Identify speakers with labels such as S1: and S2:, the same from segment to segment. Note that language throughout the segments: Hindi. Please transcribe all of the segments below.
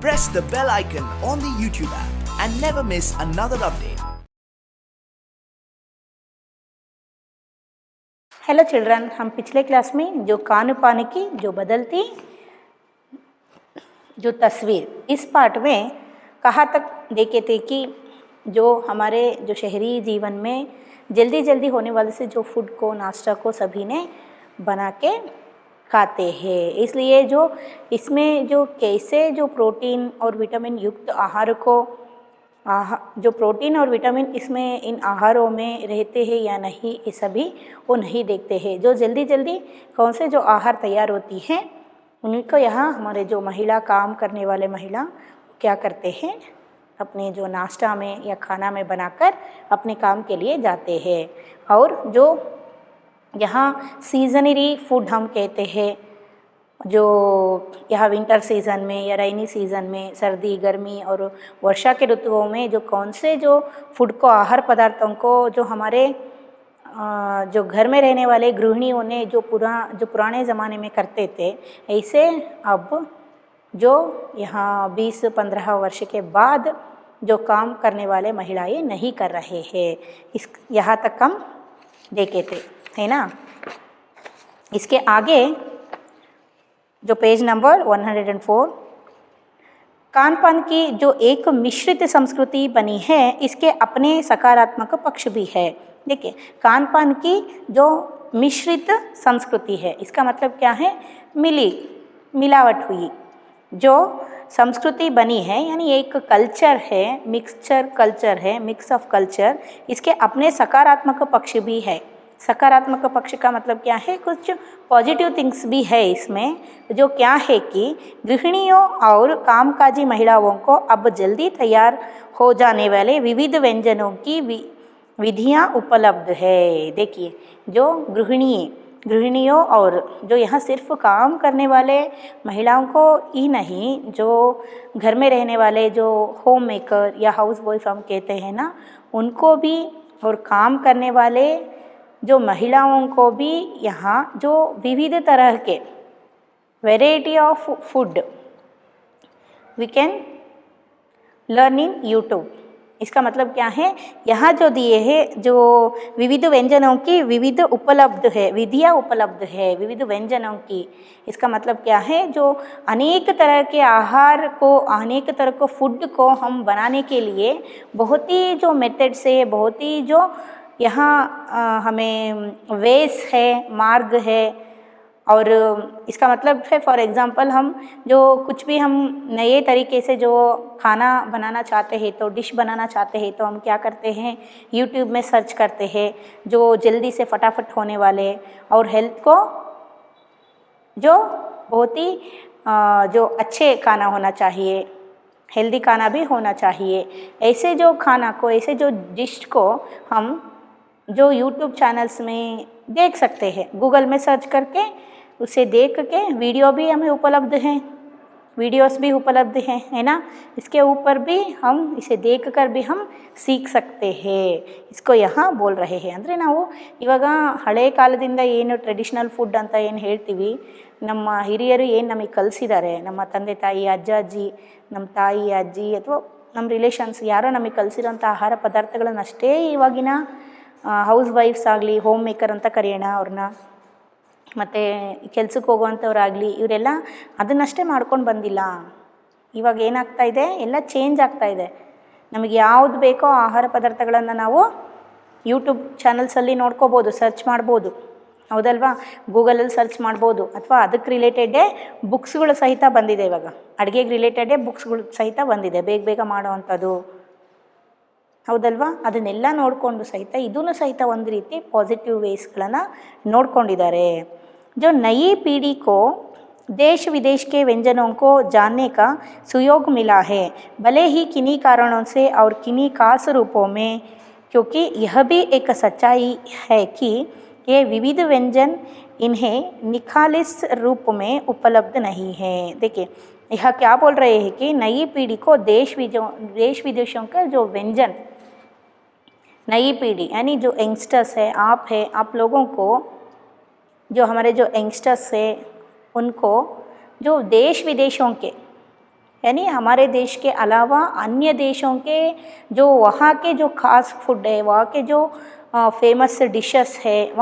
S1: press the bell icon on the YouTube app and never miss another update.
S2: Hello children, हम पिछले क्लास में जो कान पानी की जो बदलती जो तस्वीर इस पार्ट में कहाँ तक देखे थे कि जो हमारे जो शहरी जीवन में जल्दी जल्दी होने वाले से जो फूड को नाश्ता को सभी ने बना के खाते हैं, इसलिए जो इसमें जो कैसे जो प्रोटीन और विटामिन युक्त आहार को जो प्रोटीन और विटामिन इसमें इन आहारों में रहते हैं या नहीं, ये सभी वो नहीं देखते हैं। जो जल्दी जल्दी कौन से जो आहार तैयार होती हैं उनको यहाँ हमारे जो महिला काम करने वाले महिला क्या करते हैं, अपने जो नाश्ता में या खाना में बनाकर अपने काम के लिए जाते हैं। और जो यहाँ सीजनरी फूड हम कहते हैं, जो यहाँ विंटर सीज़न में या रेनी सीज़न में सर्दी गर्मी और वर्षा के ऋतुओं में जो कौन से जो फूड को आहार पदार्थों को जो हमारे जो घर में रहने वाले गृहिणियों ने जो पुराने ज़माने में करते थे, ऐसे अब जो यहाँ 20-15 वर्ष के बाद जो काम करने वाले महिलाएं नहीं कर रहे हैं। इस यहाँ तक हम देखे थे, है ना। इसके आगे जो पेज नंबर 104, खान-पान की जो एक मिश्रित संस्कृति बनी है, इसके अपने सकारात्मक पक्ष भी है। देखिए, खान-पान की जो मिश्रित संस्कृति है, इसका मतलब क्या है, मिलावट हुई जो संस्कृति बनी है, यानी एक कल्चर है, मिक्सचर कल्चर है, मिक्स ऑफ कल्चर, इसके अपने सकारात्मक पक्ष भी है। सकारात्मक पक्ष का मतलब क्या है, कुछ पॉजिटिव थिंग्स भी है इसमें, जो क्या है कि गृहिणियों और कामकाजी महिलाओं को अब जल्दी तैयार हो जाने वाले विविध व्यंजनों की विधियां उपलब्ध है। देखिए, जो गृहिणियों और जो यहाँ सिर्फ काम करने वाले महिलाओं को ही नहीं, जो घर में रहने वाले जो होम मेकर या हाउस वाइफ हम कहते हैं ना, उनको भी, और काम करने वाले जो महिलाओं को भी यहाँ जो विविध तरह के variety of food we can learn in YouTube. इसका मतलब क्या है, यहाँ जो दिए हैं जो विविध व्यंजनों की विविध उपलब्ध है, विधियाँ उपलब्ध है विविध व्यंजनों की। इसका मतलब क्या है, जो अनेक तरह के आहार को, अनेक तरह को फूड को हम बनाने के लिए बहुत ही जो मेथड से, बहुत ही जो यहाँ हमें वेस है, मार्ग है। और इसका मतलब है, फॉर एग्ज़ाम्पल हम जो कुछ भी हम नए तरीके से जो खाना बनाना चाहते हैं, तो डिश बनाना चाहते हैं, तो हम क्या करते हैं, यूट्यूब में सर्च करते हैं जो जल्दी से फटाफट होने वाले और हेल्थ को जो बहुत ही जो अच्छे खाना होना चाहिए, हेल्दी खाना भी होना चाहिए। ऐसे जो खाना को, ऐसे जो डिश को हम जो यूट्यूब चैनल्स में देख सकते हैं, गूगल में सर्च करके उसे देख के वीडियो भी हमें उपलब्ध हैं, वीडियोस भी उपलब्ध हैं, है ना। इसके ऊपर भी हम इसे देखकर भी हम सीख सकते हैं। इसको यहाँ बोल रहे हैं ಅಂದರೆ ನಾವು ಇವಾಗ ಹಳೆ ಕಾಲದಿಂದ ಏನು ಟ್ರೆಡಿಷನಲ್ ಫುಡ್ ಅಂತ ಏನು ಹೇಳ್ತೀವಿ, ನಮ್ಮ ಹಿರಿಯರು ಏನು ನಮಗೆ ಕಲಿಸಿದ್ದಾರೆ, ನಮ್ಮ ತಂದೆ ತಾಯಿ, ಅಜ್ಜ ಅಜ್ಜಿ, ನಮ್ಮ ತಾಯಿ ಅಜ್ಜಿ ಅಥವಾ ನಮ್ಮ ರಿಲೇಷನ್ಸ್ ಯಾರೋ ನಮಗೆ ಕಲಿಸಿರೋಂಥ ಆಹಾರ ಪದಾರ್ಥಗಳನ್ನಷ್ಟೇ ಇವಾಗಿನ ಹೌಸ್ ವೈಫ್ಸ್ ಆಗಲಿ, ಹೋಮ್ ಮೇಕರ್ ಅಂತ ಕರೆಯೋಣ ಅವ್ರನ್ನ, ಮತ್ತು ಕೆಲ್ಸಕ್ಕೆ ಹೋಗುವಂಥವ್ರಾಗಲಿ, ಇವರೆಲ್ಲ ಅದನ್ನಷ್ಟೇ ಮಾಡ್ಕೊಂಡು ಬಂದಿಲ್ಲ. ಇವಾಗ ಏನಾಗ್ತಾ ಇದೆ, ಎಲ್ಲ ಚೇಂಜ್ ಆಗ್ತಾ ಇದೆ. ನಮಗೆ ಯಾವುದು ಬೇಕೋ ಆಹಾರ ಪದಾರ್ಥಗಳನ್ನು ನಾವು ಯೂಟ್ಯೂಬ್ ಚಾನಲ್ಸಲ್ಲಿ ನೋಡ್ಕೋಬೋದು, ಸರ್ಚ್ ಮಾಡ್ಬೋದು, ಹೌದಲ್ವಾ. ಗೂಗಲಲ್ಲಿ ಸರ್ಚ್ ಮಾಡ್ಬೋದು, ಅಥವಾ ಅದಕ್ಕೆ ರಿಲೇಟೆಡೇ ಬುಕ್ಸ್ಗಳು ಸಹಿತ ಬಂದಿದೆ. ಇವಾಗ ಅಡುಗೆಗೆ ರಿಲೇಟೆಡೇ ಬುಕ್ಸ್ಗಳು ಸಹಿತ ಬಂದಿದೆ, ಬೇಗ ಬೇಗ ಮಾಡೋವಂಥದ್ದು, ಹೌದಲ್ವಾ. ಅದನ್ನೆಲ್ಲ ನೋಡಿಕೊಂಡು ಸಹಿತ ಇದೂ ಸಹಿತ ಒಂದು ರೀತಿ ಪಾಸಿಟಿವ್ ವೇಸ್ಗಳನ್ನು ನೋಡ್ಕೊಂಡಿದ್ದಾರೆ. जो नई पीढ़ी को देश विदेश के व्यंजनों को जानने का सुयोग मिला है, भले ही किन्हीं कारणों से और किन्हीं खास रूपों में, क्योंकि यह भी एक सच्चाई है कि ये विविध व्यंजन इन्हें निखालिस रूप में उपलब्ध नहीं है। देखिए, यह क्या बोल रहे हैं कि नई पीढ़ी को देश विदेशों का जो व्यंजन, नई पीढ़ी यानी जो यंगस्टर्स है, आप है, आप लोगों को, जो हमारे जो यंगस्टर्स है, उनको जो देश विदेशों के यानी हमारे देश के अलावा अन्य देशों के जो वहाँ के जो खास फूड है, वहाँ के जो फेमस डिशेस है,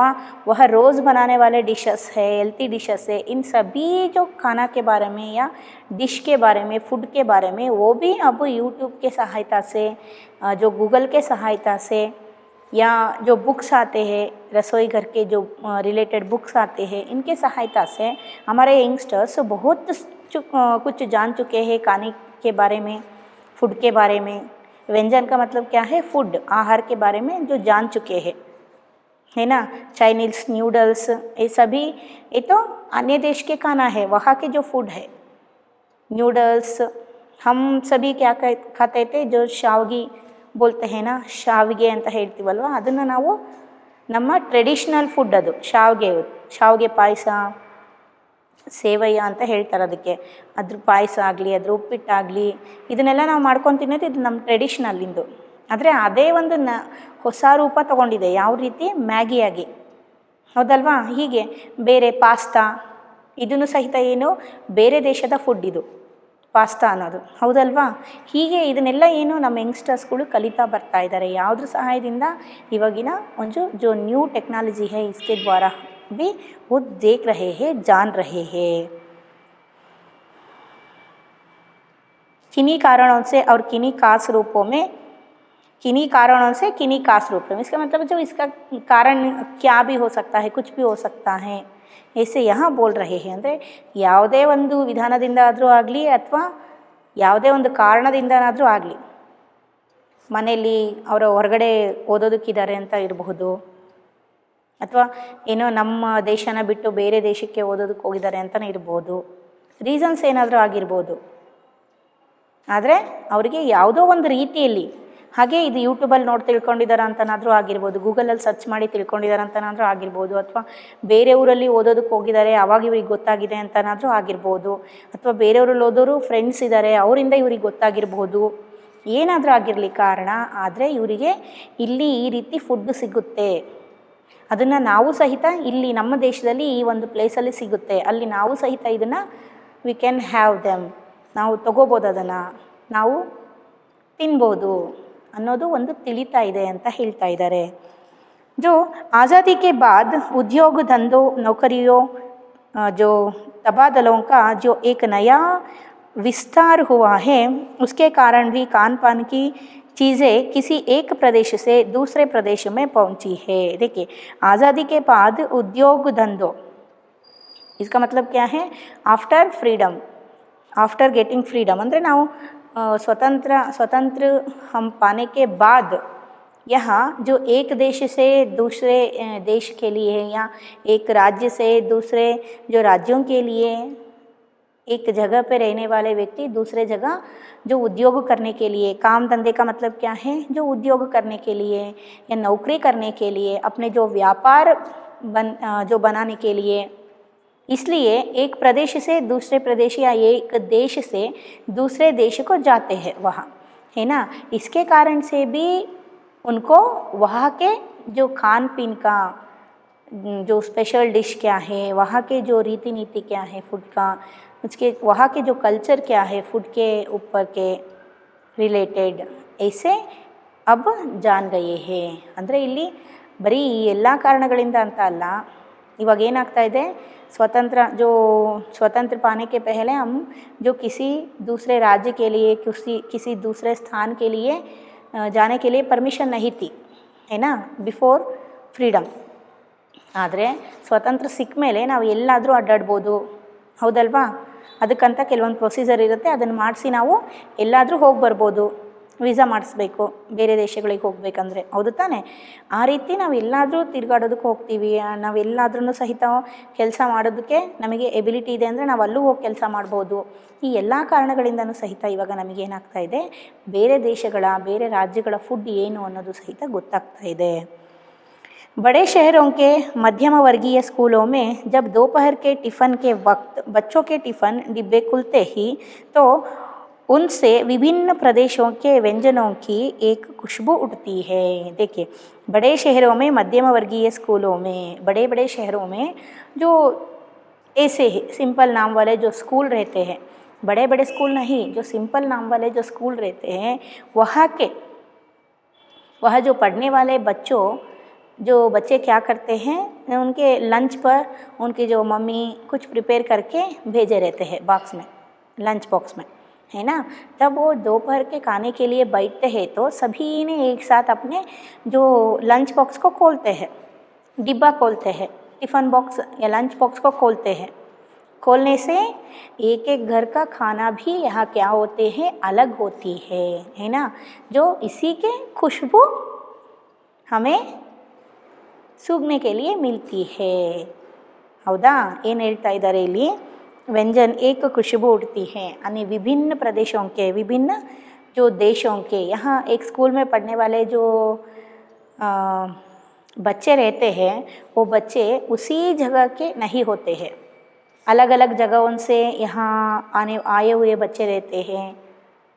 S2: वह रोज़ बनाने वाले डिशेस है, हेल्थी डिशेस है, इन सभी जो खाना के बारे में या डिश के बारे में, फूड के बारे में, वो भी अब यूट्यूब के सहायता से, जो गूगल के सहायता से, या जो बुक्स आते हैं रसोई घर के जो रिलेटेड बुक्स आते हैं, इनके सहायता से हमारे यंगस्टर्स बहुत कुछ जान चुके हैं खाने के बारे में, फूड के बारे में। व्यंजन का मतलब क्या है? फूड, आहार के बारे में जो जान चुके हैं, है ना। चाइनीज़ नूडल्स, ये सभी ये तो अन्य देश के खाना है, वहाँ के जो फूड है। नूडल्स हम सभी क्या खाते थे, जो शावगी बोलते हैं ना, ಶಾವಿಗೆ ಅಂತ ಹೇಳ್ತೀವಲ್ವ, ಅದನ್ನು ನಾವು ನಮ್ಮ ಟ್ರೆಡಿಷ್ನಲ್ ಫುಡ್, ಅದು ಶಾವಿಗೆ ಪಾಯಸ, ಸೇವಯ್ಯ ಅಂತ ಹೇಳ್ತಾರೆ ಅದಕ್ಕೆ. ಅದ್ರ ಪಾಯಸ ಆಗಲಿ, ಅದ್ರ ಉಪ್ಪಿಟ್ಟಾಗಲಿ, ಇದನ್ನೆಲ್ಲ ನಾವು ಮಾಡ್ಕೊಂಡು ತಿನ್ನೋದು, ಇದು ನಮ್ಮ ಟ್ರೆಡಿಷ್ನಲ್ಲಿಂದು. ಆದರೆ ಅದೇ ಒಂದು ಹೊಸ ರೂಪ ತಗೊಂಡಿದೆ. ಯಾವ ರೀತಿ? ಮ್ಯಾಗಿಯಾಗಿ, ಹೌದಲ್ವಾ? ಹೀಗೆ ಬೇರೆ ಪಾಸ್ತಾ, ಇದನ್ನು ಸಹಿತ ಏನು ಬೇರೆ ದೇಶದ ಫುಡ್ ಇದು ಪಾಸ್ತಾ ಅನ್ನೋದು, ಹೌದಲ್ವಾ? ಹೀಗೆ ಇದನ್ನೆಲ್ಲ ಏನು ನಮ್ಮ ಯಂಗ್ಸ್ಟರ್ಸ್ಗಳು ಕಲಿತಾ ಬರ್ತಾ ಇದ್ದಾರೆ. ಯಾವುದ್ರ ಸಹಾಯದಿಂದ? ಇವಾಗಿನ ಒಂದು जो न्यू टेक्नोलॉजी है, इसके द्वारा भी वो देख रहे हैं, जान रहे हैं। किन्हीं कारणों से और किन्हीं खास रूपों में, किन्हीं कारणों से किन्हीं खास रूप में, इसका मतलब जो इसका कारण क्या भी हो सकता है, कुछ भी हो सकता है, ऐसे यहाँ बोल रहे हैं. ಅಂದರೆ ಯಾವುದೇ ಒಂದು ವಿಧಾನದಿಂದ ಆದರೂ ಆಗಲಿ, ಅಥವಾ ಯಾವುದೇ ಒಂದು ಕಾರಣದಿಂದನಾದರೂ ಆಗಲಿ, ಮನೆಯಲ್ಲಿ ಅವರ ಹೊರಗಡೆ ಓದೋದಕ್ಕಿದ್ದಾರೆ ಅಂತ ಇರಬಹುದು, ಅಥವಾ ಏನೋ ನಮ್ಮ ದೇಶನ ಬಿಟ್ಟು ಬೇರೆ ದೇಶಕ್ಕೆ ಓದೋದಕ್ಕೆ ಹೋಗಿದ್ದಾರೆ ಅಂತಲೇ ಇರ್ಬೋದು, ರೀಸನ್ಸ್ ಏನಾದರೂ ಆಗಿರ್ಬೋದು. ಆದರೆ ಅವರಿಗೆ ಯಾವುದೋ ಒಂದು ರೀತಿಯಲ್ಲಿ, ಹಾಗೆ ಇದು ಯೂಟ್ಯೂಬಲ್ಲಿ ನೋಡಿ ತಿಳ್ಕೊಂಡಿದ್ದಾರೆ ಅಂತನಾದರೂ ಆಗಿರ್ಬೋದು, ಗೂಗಲಲ್ಲಿ ಸರ್ಚ್ ಮಾಡಿ ತಿಳ್ಕೊಂಡಿದ್ದಾರೆ ಅಂತನಾದರೂ ಆಗಿರ್ಬೋದು, ಅಥವಾ ಬೇರೆ ಊರಲ್ಲಿ ಓದೋದಕ್ಕೆ ಹೋಗಿದ್ದಾರೆ ಆವಾಗ ಇವ್ರಿಗೆ ಗೊತ್ತಾಗಿದೆ ಅಂತನಾದರೂ ಆಗಿರ್ಬೋದು, ಅಥವಾ ಬೇರೆಯವರಲ್ಲಿ ಓದೋರು ಫ್ರೆಂಡ್ಸ್ ಇದ್ದಾರೆ ಅವರಿಂದ ಇವ್ರಿಗೆ ಗೊತ್ತಾಗಿರ್ಬೋದು, ಏನಾದರೂ ಆಗಿರಲಿ ಕಾರಣ. ಆದರೆ ಇವರಿಗೆ ಇಲ್ಲಿ ಈ ರೀತಿ ಫುಡ್ ಸಿಗುತ್ತೆ, ಅದನ್ನು ನಾವು ಸಹಿತ ಇಲ್ಲಿ ನಮ್ಮ ದೇಶದಲ್ಲಿ ಈ ಒಂದು ಪ್ಲೇಸಲ್ಲಿ ಸಿಗುತ್ತೆ, ಅಲ್ಲಿ ನಾವು ಸಹಿತ ಇದನ್ನು ವಿ ಕ್ಯಾನ್ ಹ್ಯಾವ್ ದೆಮ್, ನಾವು ತಗೋಬೋದು, ಅದನ್ನು ನಾವು ತಿನ್ಬೋದು ಅನ್ನೋದು ಒಂದು ತಿಳಿತಾ ಇದೆ ಅಂತ ಹೇಳ್ತಾ ಇದ್ದಾರೆ. जो आज़ादी के बाद उद्योग धंधों नौकरियों जो तबादलों का जो एक नया विस्तार हुआ है, उसके कारण भी खान पान की चीज़ें किसी एक प्रदेश से दूसरे प्रदेश में पहुंची है. देखिए, आज़ादी के बाद उद्योग धंधों, इसका मतलब क्या है? After freedom, after getting freedom ಅಂದರೆ ನಾವು स्वतंत्र हम पाने के बाद यहाँ जो एक देश से दूसरे देश के लिए, या एक राज्य से दूसरे जो राज्यों के लिए, एक जगह पे रहने वाले व्यक्ति दूसरे जगह जो उद्योग करने के लिए, काम धंधे का मतलब क्या है? जो उद्योग करने के लिए या नौकरी करने के लिए, अपने जो व्यापार जो बनाने के लिए, इसलिए एक प्रदेश से दूसरे प्रदेश या एक देश से दूसरे देश को जाते हैं वहाँ, है ना. इसके कारण से भी उनको वहाँ के जो खान पीन का जो स्पेशल डिश क्या है, वहाँ के जो रीति नीति क्या है फूड का, उसके वहाँ के जो कल्चर क्या है फूड के ऊपर के रिलेटेड, ऐसे अब जान गए हैं. ಅಂದರೆ ಇಲ್ಲಿ ಬರೀ ಈ ಎಲ್ಲ ಕಾರಣಗಳಿಂದ ಅಂತ ಅಲ್ಲ, ಇವಾಗ ಏನಾಗ್ತಾ ಇದೆ, स्वतंत्र पाने के पहले हम जो किसी दूसरे राज्य के लिए, किसी दूसरे स्थान के लिए जाने के लिए परमिशन नहीं थी, है ना, बिफोर फ्रीडम. ಆದರೆ ಸ್ವತಂತ್ರ ಸಿಕ್ಕ ಮೇಲೆ ನಾವು ಎಲ್ಲಾದರೂ ಅಡ್ಡಾಡ್ಬೋದು, ಹೌದಲ್ವಾ? ಅದಕ್ಕಂತ ಕೆಲವೊಂದು ಪ್ರೊಸೀಜರ್ ಇರುತ್ತೆ, ಅದನ್ನು ಮಾಡಿಸಿ ನಾವು ಎಲ್ಲಾದರೂ ಹೋಗಿ ಬರ್ಬೋದು. ವೀಸಾ ಮಾಡಿಸ್ಬೇಕು ಬೇರೆ ದೇಶಗಳಿಗೆ ಹೋಗಬೇಕಂದ್ರೆ, ಹೌದು ತಾನೆ? ಆ ರೀತಿ ನಾವು ಎಲ್ಲಾದರೂ ತಿರುಗಾಡೋದಕ್ಕೆ ಹೋಗ್ತೀವಿ, ನಾವೆಲ್ಲಾದ್ರೂ ಸಹಿತ ಕೆಲಸ ಮಾಡೋದಕ್ಕೆ ನಮಗೆ ಎಬಿಲಿಟಿ ಇದೆ ಅಂದರೆ ನಾವು ಅಲ್ಲೂ ಹೋಗಿ ಕೆಲಸ ಮಾಡ್ಬೋದು. ಈ ಎಲ್ಲ ಕಾರಣಗಳಿಂದನೂ ಸಹಿತ ಇವಾಗ ನಮಗೇನಾಗ್ತಾ ಇದೆ, ಬೇರೆ ದೇಶಗಳ, ಬೇರೆ ರಾಜ್ಯಗಳ ಫುಡ್ ಏನು ಅನ್ನೋದು ಸಹಿತ ಗೊತ್ತಾಗ್ತಾ ಇದೆ. बड़े शहरों के मध्यम वर्गीय स्कूलों में जब दोपहर के टिफ़न के वक्त बच्चों के टिफ़न डिब्बे खुलते ही तो उनसे विभिन्न प्रदेशों के व्यंजनों की एक खुशबू उठती है. देखिए, बड़े शहरों में, मध्यम वर्गीय स्कूलों में, बड़े बड़े शहरों में जो ऐसे सिंपल नाम वाले जो स्कूल रहते हैं, बड़े बड़े स्कूल नहीं, जो सिंपल नाम वाले जो स्कूल रहते हैं वह जो पढ़ने वाले जो बच्चे क्या करते हैं, उनके लंच पर उनकी जो मम्मी कुछ प्रिपेयर करके भेजे रहते हैं बॉक्स में, लंच बॉक्स में, है ना। तब वो दोपहर के खाने के लिए बैठते हैं तो सभी ने एक साथ अपने जो लंच बॉक्स को खोलते हैं, डिब्बा खोलते हैं, टिफ़िन बॉक्स या लंच बॉक्स को खोलते हैं। खोलने से एक एक घर का खाना भी यहाँ क्या होते हैं, अलग होती है ना। जो इसी के खुशबू हमें सूंघने के लिए मिलती है। ಹೌದಾ, ಏನು ಹೇಳ್ತಾ ಇದ್ದಾರೆ ಇಲ್ಲಿ, व्यंजन एक खुशबू उठती है यानी विभिन्न प्रदेशों के, विभिन्न जो देशों के, यहाँ एक स्कूल में पढ़ने वाले जो बच्चे रहते हैं वो बच्चे उसी जगह के नहीं होते हैं, अलग अलग जगहों से यहाँ आए हुए बच्चे रहते हैं,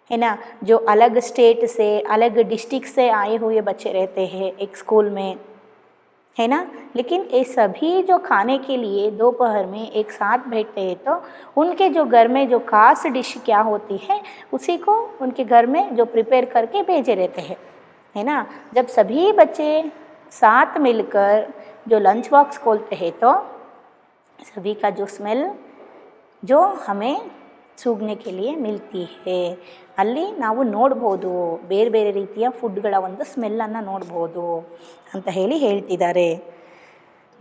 S2: है ना। जो अलग स्टेट से, अलग डिस्ट्रिक्ट से आए हुए बच्चे रहते हैं एक स्कूल में, है ना। लेकिन ये सभी जो खाने के लिए दोपहर में एक साथ बैठते हैं तो उनके जो घर में जो खास डिश क्या होती है उसी को उनके घर में जो प्रिपेयर करके भेजे रहते हैं, है ना। जब सभी बच्चे साथ मिलकर जो लंच बॉक्स खोलते हैं तो सभी का जो स्मेल जो हमें सूंघने के लिए मिलती है। ಅಲ್ಲಿ ನಾವು ನೋಡ್ಬೋದು, ಬೇರೆ ಬೇರೆ ರೀತಿಯ ಫುಡ್ಗಳ ಒಂದು ಸ್ಮೆಲ್ಲನ್ನು ನೋಡ್ಬೋದು ಅಂತ ಹೇಳ್ತಿದ್ದಾರೆ।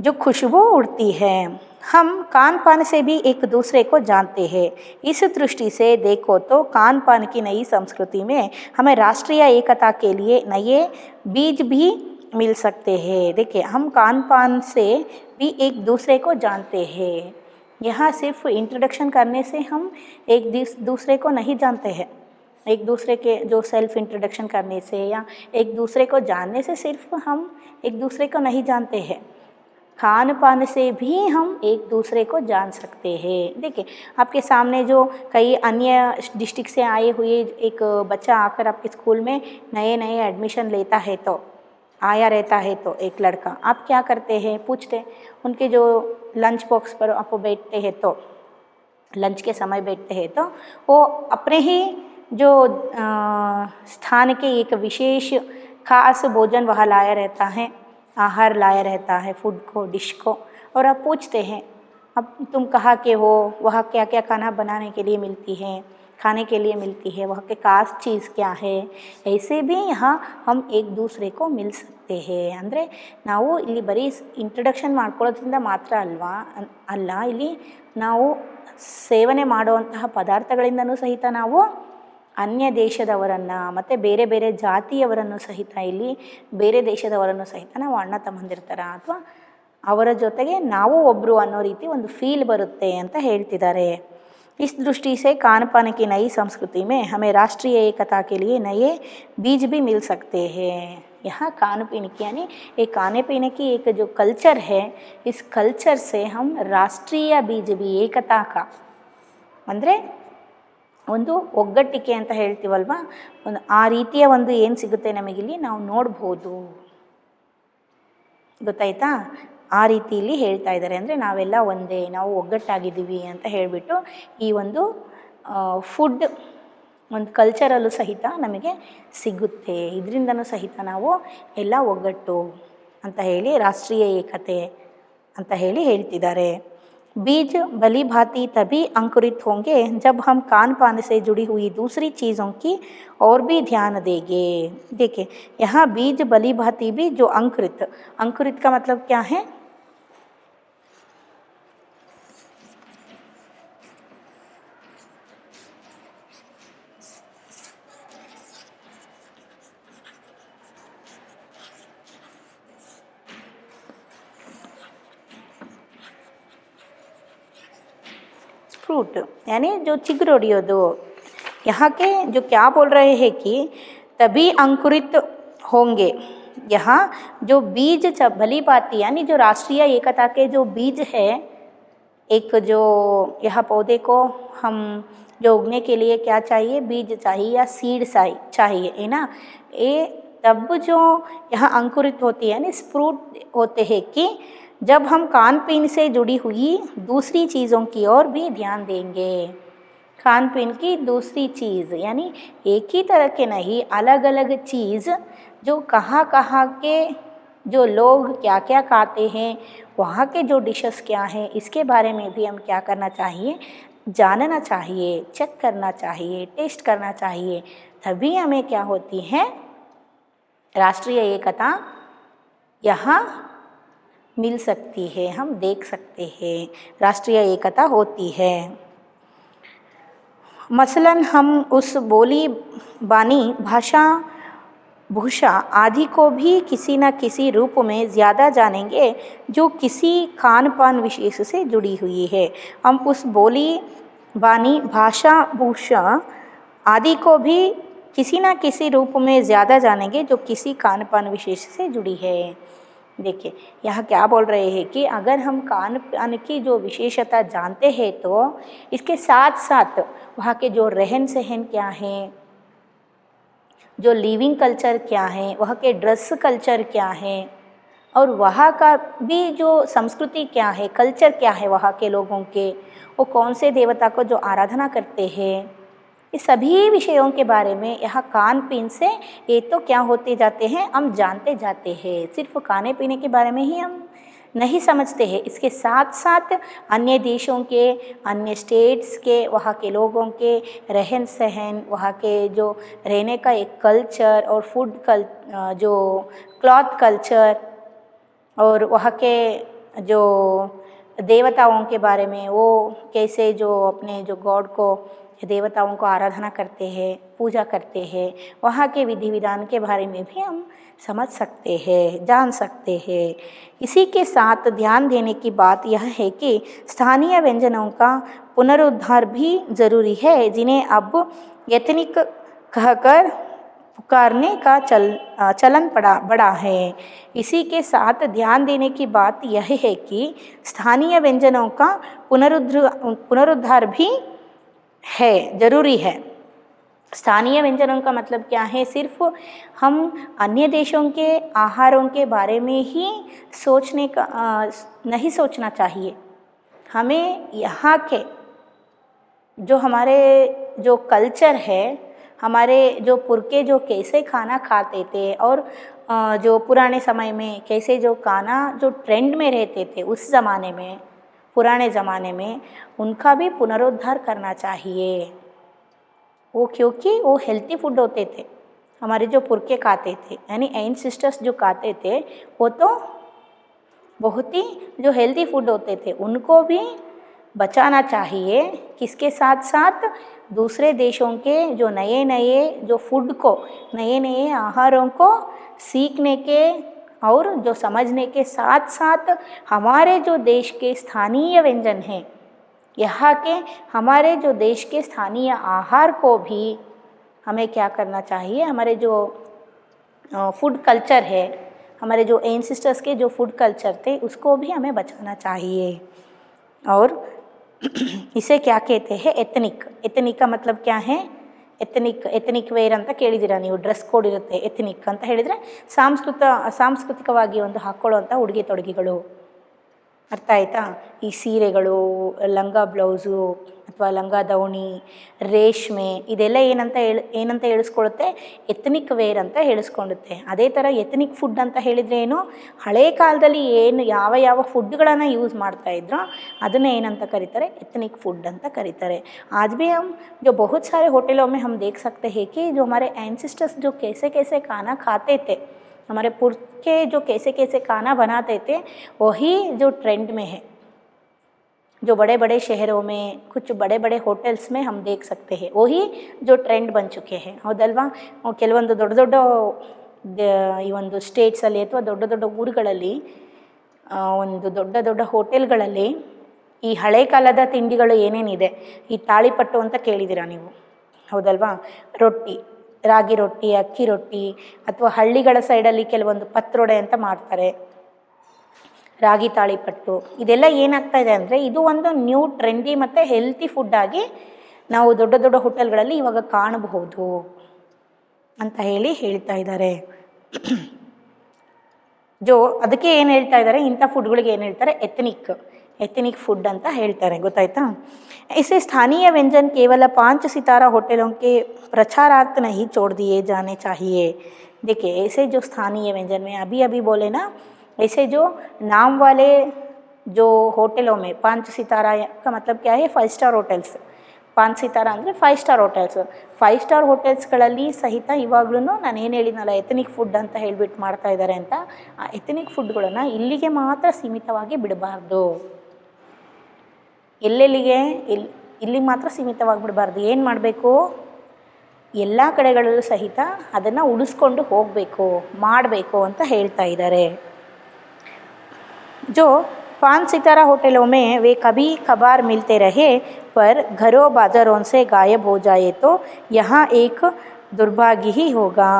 S2: जो खुशबू उड़ती है, हम खान पान से भी एक दूसरे को जानते हैं। इस दृष्टि से देखो तो खान पान की नई संस्कृति में हमें राष्ट्रीय एकता के लिए नए बीज भी मिल सकते हैं। देखिए, हम खान पान से भी एक दूसरे को जानते हैं। यहाँ सिर्फ इंट्रोडक्शन करने से हम एक दूसरे को नहीं जानते हैं, एक दूसरे के जो सेल्फ इंट्रोडक्शन करने से या एक दूसरे को जानने से सिर्फ हम एक दूसरे को नहीं जानते हैं, खान पान से भी हम एक दूसरे को जान सकते हैं। देखिए, आपके सामने जो कई अन्य डिस्ट्रिक्ट से आए हुए एक बच्चा आकर आपके स्कूल में नए नए एडमिशन लेता है तो आया रहता है तो एक लड़का, आप क्या करते हैं, पूछते उनके जो लंच बॉक्स पर आप बैठते हैं तो लंच के समय बैठते हैं तो वो अपने ही जो स्थान के एक विशेष खास भोजन वहाँ लाया रहता है, आहार लाया रहता है, फूड को, डिश को, और आप पूछते हैं अब तुम कहाँ के हो, वहाँ क्या क्या खाना बनाने के लिए मिलती है, खाने के लिए मिलती है, वहाँ के खास चीज़ क्या है। ऐसे भी यहाँ हम एक दूसरे को मिल सकते हैं। ಅಂದರೆ ನಾವು ಇಲ್ಲಿ ಬರೀ ಇಂಟ್ರಡಕ್ಷನ್ ಮಾಡ್ಕೊಳ್ಳೋದ್ರಿಂದ ಮಾತ್ರ ಅಲ್ಲ, ಇಲ್ಲಿ ನಾವು ಸೇವನೆ ಮಾಡುವಂತಹ ಪದಾರ್ಥಗಳಿಂದನೂ ಸಹಿತ ನಾವು ಅನ್ಯ ದೇಶದವರನ್ನು ಮತ್ತು ಬೇರೆ ಬೇರೆ ಜಾತಿಯವರನ್ನು ಸಹಿತ, ಇಲ್ಲಿ ಬೇರೆ ದೇಶದವರನ್ನು ಸಹಿತ ನಾವು ಅಣ್ಣ ತಮ್ಮಂದಿರ್ತಾರ ಅಥವಾ ಅವರ ಜೊತೆಗೆ ನಾವು ಒಬ್ಬರು ಅನ್ನೋ ರೀತಿ ಒಂದು ಫೀಲ್ ಬರುತ್ತೆ ಅಂತ ಹೇಳ್ತಿದ್ದಾರೆ। इस दृष्टि से खान पान की नई संस्कृति में हमें राष्ट्रीय एकता के लिए नए बीज भी मिल सकते हैं। यहाँ खान पीने की यानी एक खाने पीने की एक जो कल्चर है, इस कल्चर से हम राष्ट्रीय बीज भी एकता का ಅಂದರೆ ಒಂದು ಒಗ್ಗಟ್ಟಿಕೆ ಅಂತ ಹೇಳ್ತೀವಲ್ವ, ಒಂದು ಆ ರೀತಿಯ ಒಂದು ಏನು ಸಿಗುತ್ತೆ ನಮಗಿಲ್ಲಿ ನಾವು ನೋಡ್ಬೋದು, ಗೊತ್ತಾಯ್ತಾ। ಆ ರೀತಿಯಲ್ಲಿ ಹೇಳ್ತಾ ಇದ್ದಾರೆ, ಅಂದರೆ ನಾವೆಲ್ಲ ಒಂದೇ, ನಾವು ಒಗ್ಗಟ್ಟಾಗಿದ್ದೀವಿ ಅಂತ ಹೇಳಿಬಿಟ್ಟು ಈ ಒಂದು ಫುಡ್ ಒಂದು ಕಲ್ಚರಲ್ಲೂ ಸಹಿತ ನಮಗೆ ಸಿಗುತ್ತೆ, ಇದರಿಂದನೂ ಸಹಿತ ನಾವು ಎಲ್ಲ ಒಗ್ಗಟ್ಟು ಅಂತ ಹೇಳಿ ರಾಷ್ಟ್ರೀಯ ಏಕತೆ ಅಂತ ಹೇಳ್ತಿದ್ದಾರೆ। बीज भली भांति तभी अंकुरित होंगे जब हम खान पान से जुड़ी हुई दूसरी चीज़ों की और भी ध्यान देंगे। देखिए, यहाँ बीज भली भांति भी जो अंकुरित का मतलब क्या है, फ्रूट यानी जो चिगरोडियोदो, यहाँ के जो क्या बोल रहे हैं कि तभी अंकुरित होंगे। यहाँ जो बीज भली भांति यानी जो राष्ट्रीय एकता के जो बीज है, एक जो यह पौधे को हम जो उगने के लिए क्या चाहिए, बीज चाहिए या सीड चाहिए, है ना। ये तब जो यहाँ अंकुरित होती है यानी फ्रूट होते हैं कि जब हम खान पीन से जुड़ी हुई दूसरी चीज़ों की ओर भी ध्यान देंगे। खान पीन की दूसरी चीज़, यानी एक ही तरह के नहीं, अलग अलग चीज़ जो कहाँ कहाँ के जो लोग क्या क्या खाते हैं, वहाँ के जो डिशेस क्या हैं, इसके बारे में भी हम क्या करना चाहिए, जानना चाहिए, चेक करना चाहिए, टेस्ट करना चाहिए। तभी हमें क्या होती है, राष्ट्रीय एकता यहाँ मिल सकती है, हम देख सकते हैं राष्ट्रीय एकता होती है। मसलन हम उस बोली बानी भाषा भूषा आदि को भी किसी न किसी रूप में ज़्यादा जानेंगे जो किसी खान पान विशेष से जुड़ी हुई है। हम उस बोली बानी भाषा भूषा आदि को भी किसी न किसी रूप में ज़्यादा जानेंगे जो किसी खान पान विशेष से जुड़ी है। देखिए यहाँ क्या बोल रहे हैं कि अगर हम खान पान की जो विशेषता जानते हैं तो इसके साथ साथ वहाँ के जो रहन सहन क्या है, जो लिविंग कल्चर क्या है, वहाँ के ड्रेस कल्चर क्या है, और वहाँ का भी जो संस्कृति क्या है, कल्चर क्या है, वहाँ के लोगों के वो कौन से देवता को जो आराधना करते हैं, ये सभी विषयों के बारे में यहाँ खान पीन से ये तो क्या होते जाते हैं, हम जानते जाते हैं। सिर्फ खाने पीने के बारे में ही हम नहीं समझते हैं, इसके साथ साथ अन्य देशों के, अन्य स्टेट्स के, वहाँ के लोगों के रहन सहन, वहाँ के जो रहने का एक कल्चर और जो क्लॉथ कल्चर, और वहाँ के जो देवताओं के बारे में, वो कैसे जो अपने जो गॉड को, देवताओं को आराधना करते हैं, पूजा करते हैं, वहाँ के विधि विधान के बारे में भी हम समझ सकते हैं, जान सकते हैं। इसी के साथ ध्यान देने की बात यह है कि स्थानीय व्यंजनों का पुनरुद्धार भी ज़रूरी है, जिन्हें अब एथनिक कहकर पुकारने का चलन बड़ा है। इसी के साथ ध्यान देने की बात यह है कि स्थानीय व्यंजनों का पुनरुद्धार भी है, ज़रूरी है। स्थानीय व्यंजनों का मतलब क्या है, सिर्फ हम अन्य देशों के आहारों के बारे में ही सोचने का नहीं सोचना चाहिए। हमें यहाँ के जो हमारे जो कल्चर है, हमारे जो पुरखे जो कैसे खाना खाते थे, और जो पुराने समय में कैसे जो खाना जो ट्रेंड में रहते थे उस ज़माने में, पुराने ज़माने में, उनका भी पुनरुद्धार करना चाहिए। वो क्योंकि वो हेल्थी फूड होते थे, हमारे जो पुरखे खाते थे, यानी एंसेस्टर्स जो खाते थे, वो तो बहुत ही जो हेल्थी फूड होते थे, उनको भी बचाना चाहिए। किसके साथ साथ दूसरे देशों के जो नए नए जो फूड को, नए नए आहारों को सीखने के और जो समझने के साथ साथ हमारे जो देश के स्थानीय व्यंजन हैं, यहाँ के हमारे जो देश के स्थानीय आहार को भी हमें क्या करना चाहिए, हमारे जो फूड कल्चर है, हमारे जो एंसेस्टर्स के जो फूड कल्चर थे, उसको भी हमें बचाना चाहिए। और इसे क्या कहते हैं, एथनिक। एथनिक का मतलब क्या है, ಎಥನಿಕ್ ವೇರ್ ಅಂತ ಕೇಳಿದ್ದೀರಾ ನೀವು, ಡ್ರೆಸ್ ಕೋಡ್ ಇರುತ್ತೆ ಎಥನಿಕ್ ಅಂತ ಹೇಳಿದರೆ ಸಾಂಸ್ಕೃತಿಕವಾಗಿ ಒಂದು ಹಾಕ್ಕೊಳ್ಳುವಂಥ ಉಡುಗೆ ತೊಡುಗೆಗಳು, ಅರ್ಥ ಆಯಿತಾ? ಈ ಸೀರೆಗಳು, ಲಂಗ ಬ್ಲೌಸು ಅಥವಾ ಲಂಗ ದಾವಣಿ, ರೇಷ್ಮೆ, ಇದೆಲ್ಲ ಏನಂತ ಹೇಳಿಸ್ಕೊಳ್ಳುತ್ತೆ, ಎಥನಿಕ್ ವೇರ್ ಅಂತ ಹೇಳಿಸ್ಕೊಳ್ಳುತ್ತೆ. ಅದೇ ಥರ ಎಥನಿಕ್ ಫುಡ್ ಅಂತ ಹೇಳಿದರೆ ಏನು, ಹಳೇ ಕಾಲದಲ್ಲಿ ಏನು ಯಾವ ಯಾವ ಫುಡ್ಗಳನ್ನು ಯೂಸ್ ಮಾಡ್ತಾಯಿದ್ರೋ ಅದನ್ನು ಏನಂತ ಕರೀತಾರೆ, एथनिक फूड ಅಂತ ಕರೀತಾರೆ. आज भी हम जो बहुत सारे होटलों में हम देख सकते हैं कि जो हमारे एंसेस्टर्स जो कैसे कैसे खाना खाते थे, हमारे पुरखे जो कैसे कैसे खाना बनाते थे, वही जो ट्रेंड में है, जो बड़े बड़े शहरों में, कुछ बड़े बड़े होटल्स में हम देख सकते हैं, वही जो ट्रेंड बन चुके हैं. ಹೌದಲ್ವಾ? ಕೆಲವೊಂದು ದೊಡ್ಡ ದೊಡ್ಡ ಈ ಒಂದು ಸ್ಟೇಟ್ಸಲ್ಲಿ ಅಥವಾ ದೊಡ್ಡ ದೊಡ್ಡ ಊರುಗಳಲ್ಲಿ, ಒಂದು ದೊಡ್ಡ ದೊಡ್ಡ ಹೋಟೆಲ್ಗಳಲ್ಲಿ ಈ ಹಳೆ ಕಾಲದ ತಿಂಡಿಗಳು ಏನೇನಿದೆ, ಈ ತಾಳಿಪಟ್ಟು ಅಂತ ಕೇಳಿದ್ದೀರಾ ನೀವು, ಹೌದಲ್ವಾ? ರೊಟ್ಟಿ, ರಾಗಿ ರೊಟ್ಟಿ, ಅಕ್ಕಿ ರೊಟ್ಟಿ, ಅಥವಾ ಹಳ್ಳಿಗಳ ಸೈಡಲ್ಲಿ ಕೆಲವೊಂದು ಪತ್ರೊಡೆ ಅಂತ ಮಾಡ್ತಾರೆ, ರಾಗಿ ತಾಳಿಪಟ್ಟು. ಇದೆಲ್ಲ ಏನಾಗ್ತಾ ಇದೆ ಅಂದರೆ, ಇದು ಒಂದು ನ್ಯೂ ಟ್ರೆಂಡಿ ಮತ್ತು ಹೆಲ್ತಿ ಫುಡ್ಡಾಗಿ ನಾವು ದೊಡ್ಡ ದೊಡ್ಡ ಹೋಟೆಲ್ಗಳಲ್ಲಿ ಇವಾಗ ಕಾಣಬಹುದು ಅಂತ ಹೇಳ್ತಾ ಇದ್ದಾರೆ. ಅದಕ್ಕೆ ಏನು ಹೇಳ್ತಾ ಇದ್ದಾರೆ, ಇಂಥ ಫುಡ್ಗಳಿಗೆ ಏನು ಹೇಳ್ತಾರೆ, ಎಥನಿಕ್. ಎಥನಿಕ್ ಫುಡ್ ಅಂತ ಹೇಳ್ತಾರೆ, ಗೊತ್ತಾಯ್ತಾ. इसे स्थानीय व्यंजन केवल 5 सितारा होटलों के प्रचारार्थ नहीं छोड़ दिए जाने चाहिए. देखिए ऐसे जो स्थानीय व्यंजन में अभी अभी बोले ना, ऐसे जो नाम वाले जो होटलों में 5 सितारा का मतलब क्या है, 5 स्टार होटल्स. 5 ಸಿತಾರಾ ಅಂದರೆ 5 ಸ್ಟಾರ್ ಹೋಟೆಲ್ಸ್. 5 ಸ್ಟಾರ್ ಹೋಟೆಲ್ಸ್ಗಳಲ್ಲಿ ಸಹಿತ ಇವಾಗ್ಲೂ ನಾನು ಏನು ಹೇಳಿದ್ನಲ್ಲ ಎಥನಿಕ್ ಫುಡ್ ಅಂತ ಹೇಳಿಬಿಟ್ಟು ಮಾಡ್ತಾ ಇದ್ದಾರೆ ಅಂತ, ಆ ಎಥನಿಕ್ ಫುಡ್ಗಳನ್ನು ಇಲ್ಲಿಗೆ ಮಾತ್ರ ಸೀಮಿತವಾಗಿ ಬಿಡಬಾರ್ದು. ಎಲ್ಲೆಲ್ಲಿಗೆ ಇಲ್ಲಿಗೆ ಮಾತ್ರ ಸೀಮಿತವಾಗಿ ಬಿಡಬಾರ್ದು. ಏನು ಮಾಡಬೇಕು, ಎಲ್ಲ ಕಡೆಗಳಲ್ಲೂ ಸಹಿತ ಅದನ್ನು ಉಳಿಸ್ಕೊಂಡು ಹೋಗಬೇಕು, ಮಾಡಬೇಕು ಅಂತ ಹೇಳ್ತಾ ಇದ್ದಾರೆ. जो 5 सितारा होटलों में वे कभी कभार मिलते रहे पर घरों बाज़ारों से गायब हो जाए तो यहाँ एक दुर्भाग्य ही होगा.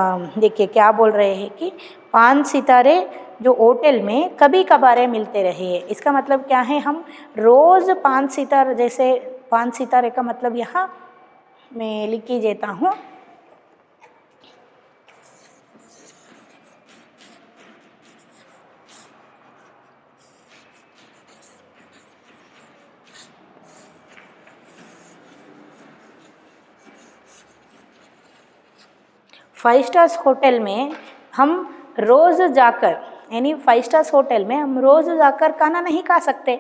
S2: देखिए क्या बोल रहे हैं कि 5 सितारे जो होटल में कभी कभार मिलते रहे, इसका मतलब क्या है, हम रोज़ 5 सितारे, जैसे 5 सितारे का मतलब यहाँ मैं लिख के देता हूँ. फाइव स्टार्स होटल में हम रोज़ जाकर, यानी 5 स्टार्स होटल में हम रोज़ जाकर खाना नहीं खा सकते.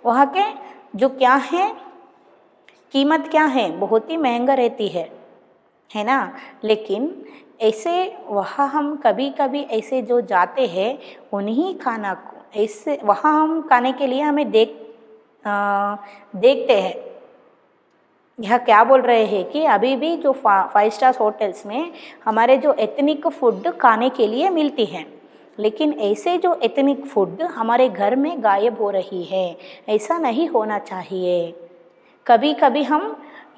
S2: वहाँ के जो क्या है, कीमत क्या है, बहुत ही महंगा रहती है ना. लेकिन ऐसे वहाँ हम कभी कभी ऐसे जो जाते हैं उन्हीं खाना को ऐसे वहाँ हम खाने के लिए हमें देखते हैं. यह क्या बोल रहे हैं कि अभी भी जो 5 स्टार होटल्स में हमारे जो एथनिक फूड खाने के लिए मिलती हैं, लेकिन ऐसे जो एथनिक फूड हमारे घर में गायब हो रही है, ऐसा नहीं होना चाहिए. कभी कभी हम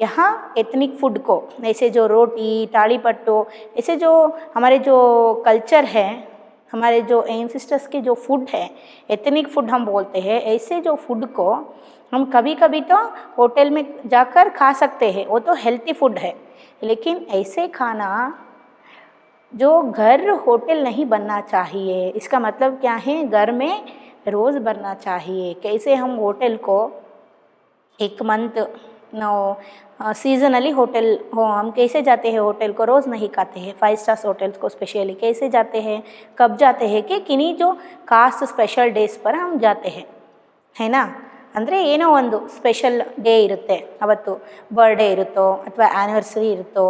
S2: यहाँ एथनिक फूड को, ऐसे जो रोटी ताड़ी पट्टो, ऐसे जो हमारे जो कल्चर है, हमारे जो एंसेस्टर्स के जो फूड है, एथनिक फूड हम बोलते हैं, ऐसे जो फूड को हम कभी कभी तो होटल में जाकर खा सकते हैं, वो तो हेल्थी फूड है. लेकिन ऐसे खाना जो घर होटल नहीं बनना चाहिए. इसका मतलब क्या है, घर में रोज़ बनना चाहिए. कैसे हम होटल को एक मंथ नो सीजनली होटल हो, हम कैसे जाते हैं होटल को, रोज़ नहीं खाते हैं. 5 स्टार्स होटल्स को स्पेशली कैसे जाते हैं, कब जाते हैं कि किन्हीं जो खास स्पेशल डेज पर हम जाते हैं, है ना. ಅಂದರೆ ಏನೋ ಒಂದು ಸ್ಪೆಷಲ್ ಡೇ ಇರುತ್ತೆ, ಅವತ್ತು ಬರ್ಡೇ ಇರುತ್ತೋ ಅಥವಾ ಆ್ಯನಿವರ್ಸರಿ ಇರುತ್ತೋ,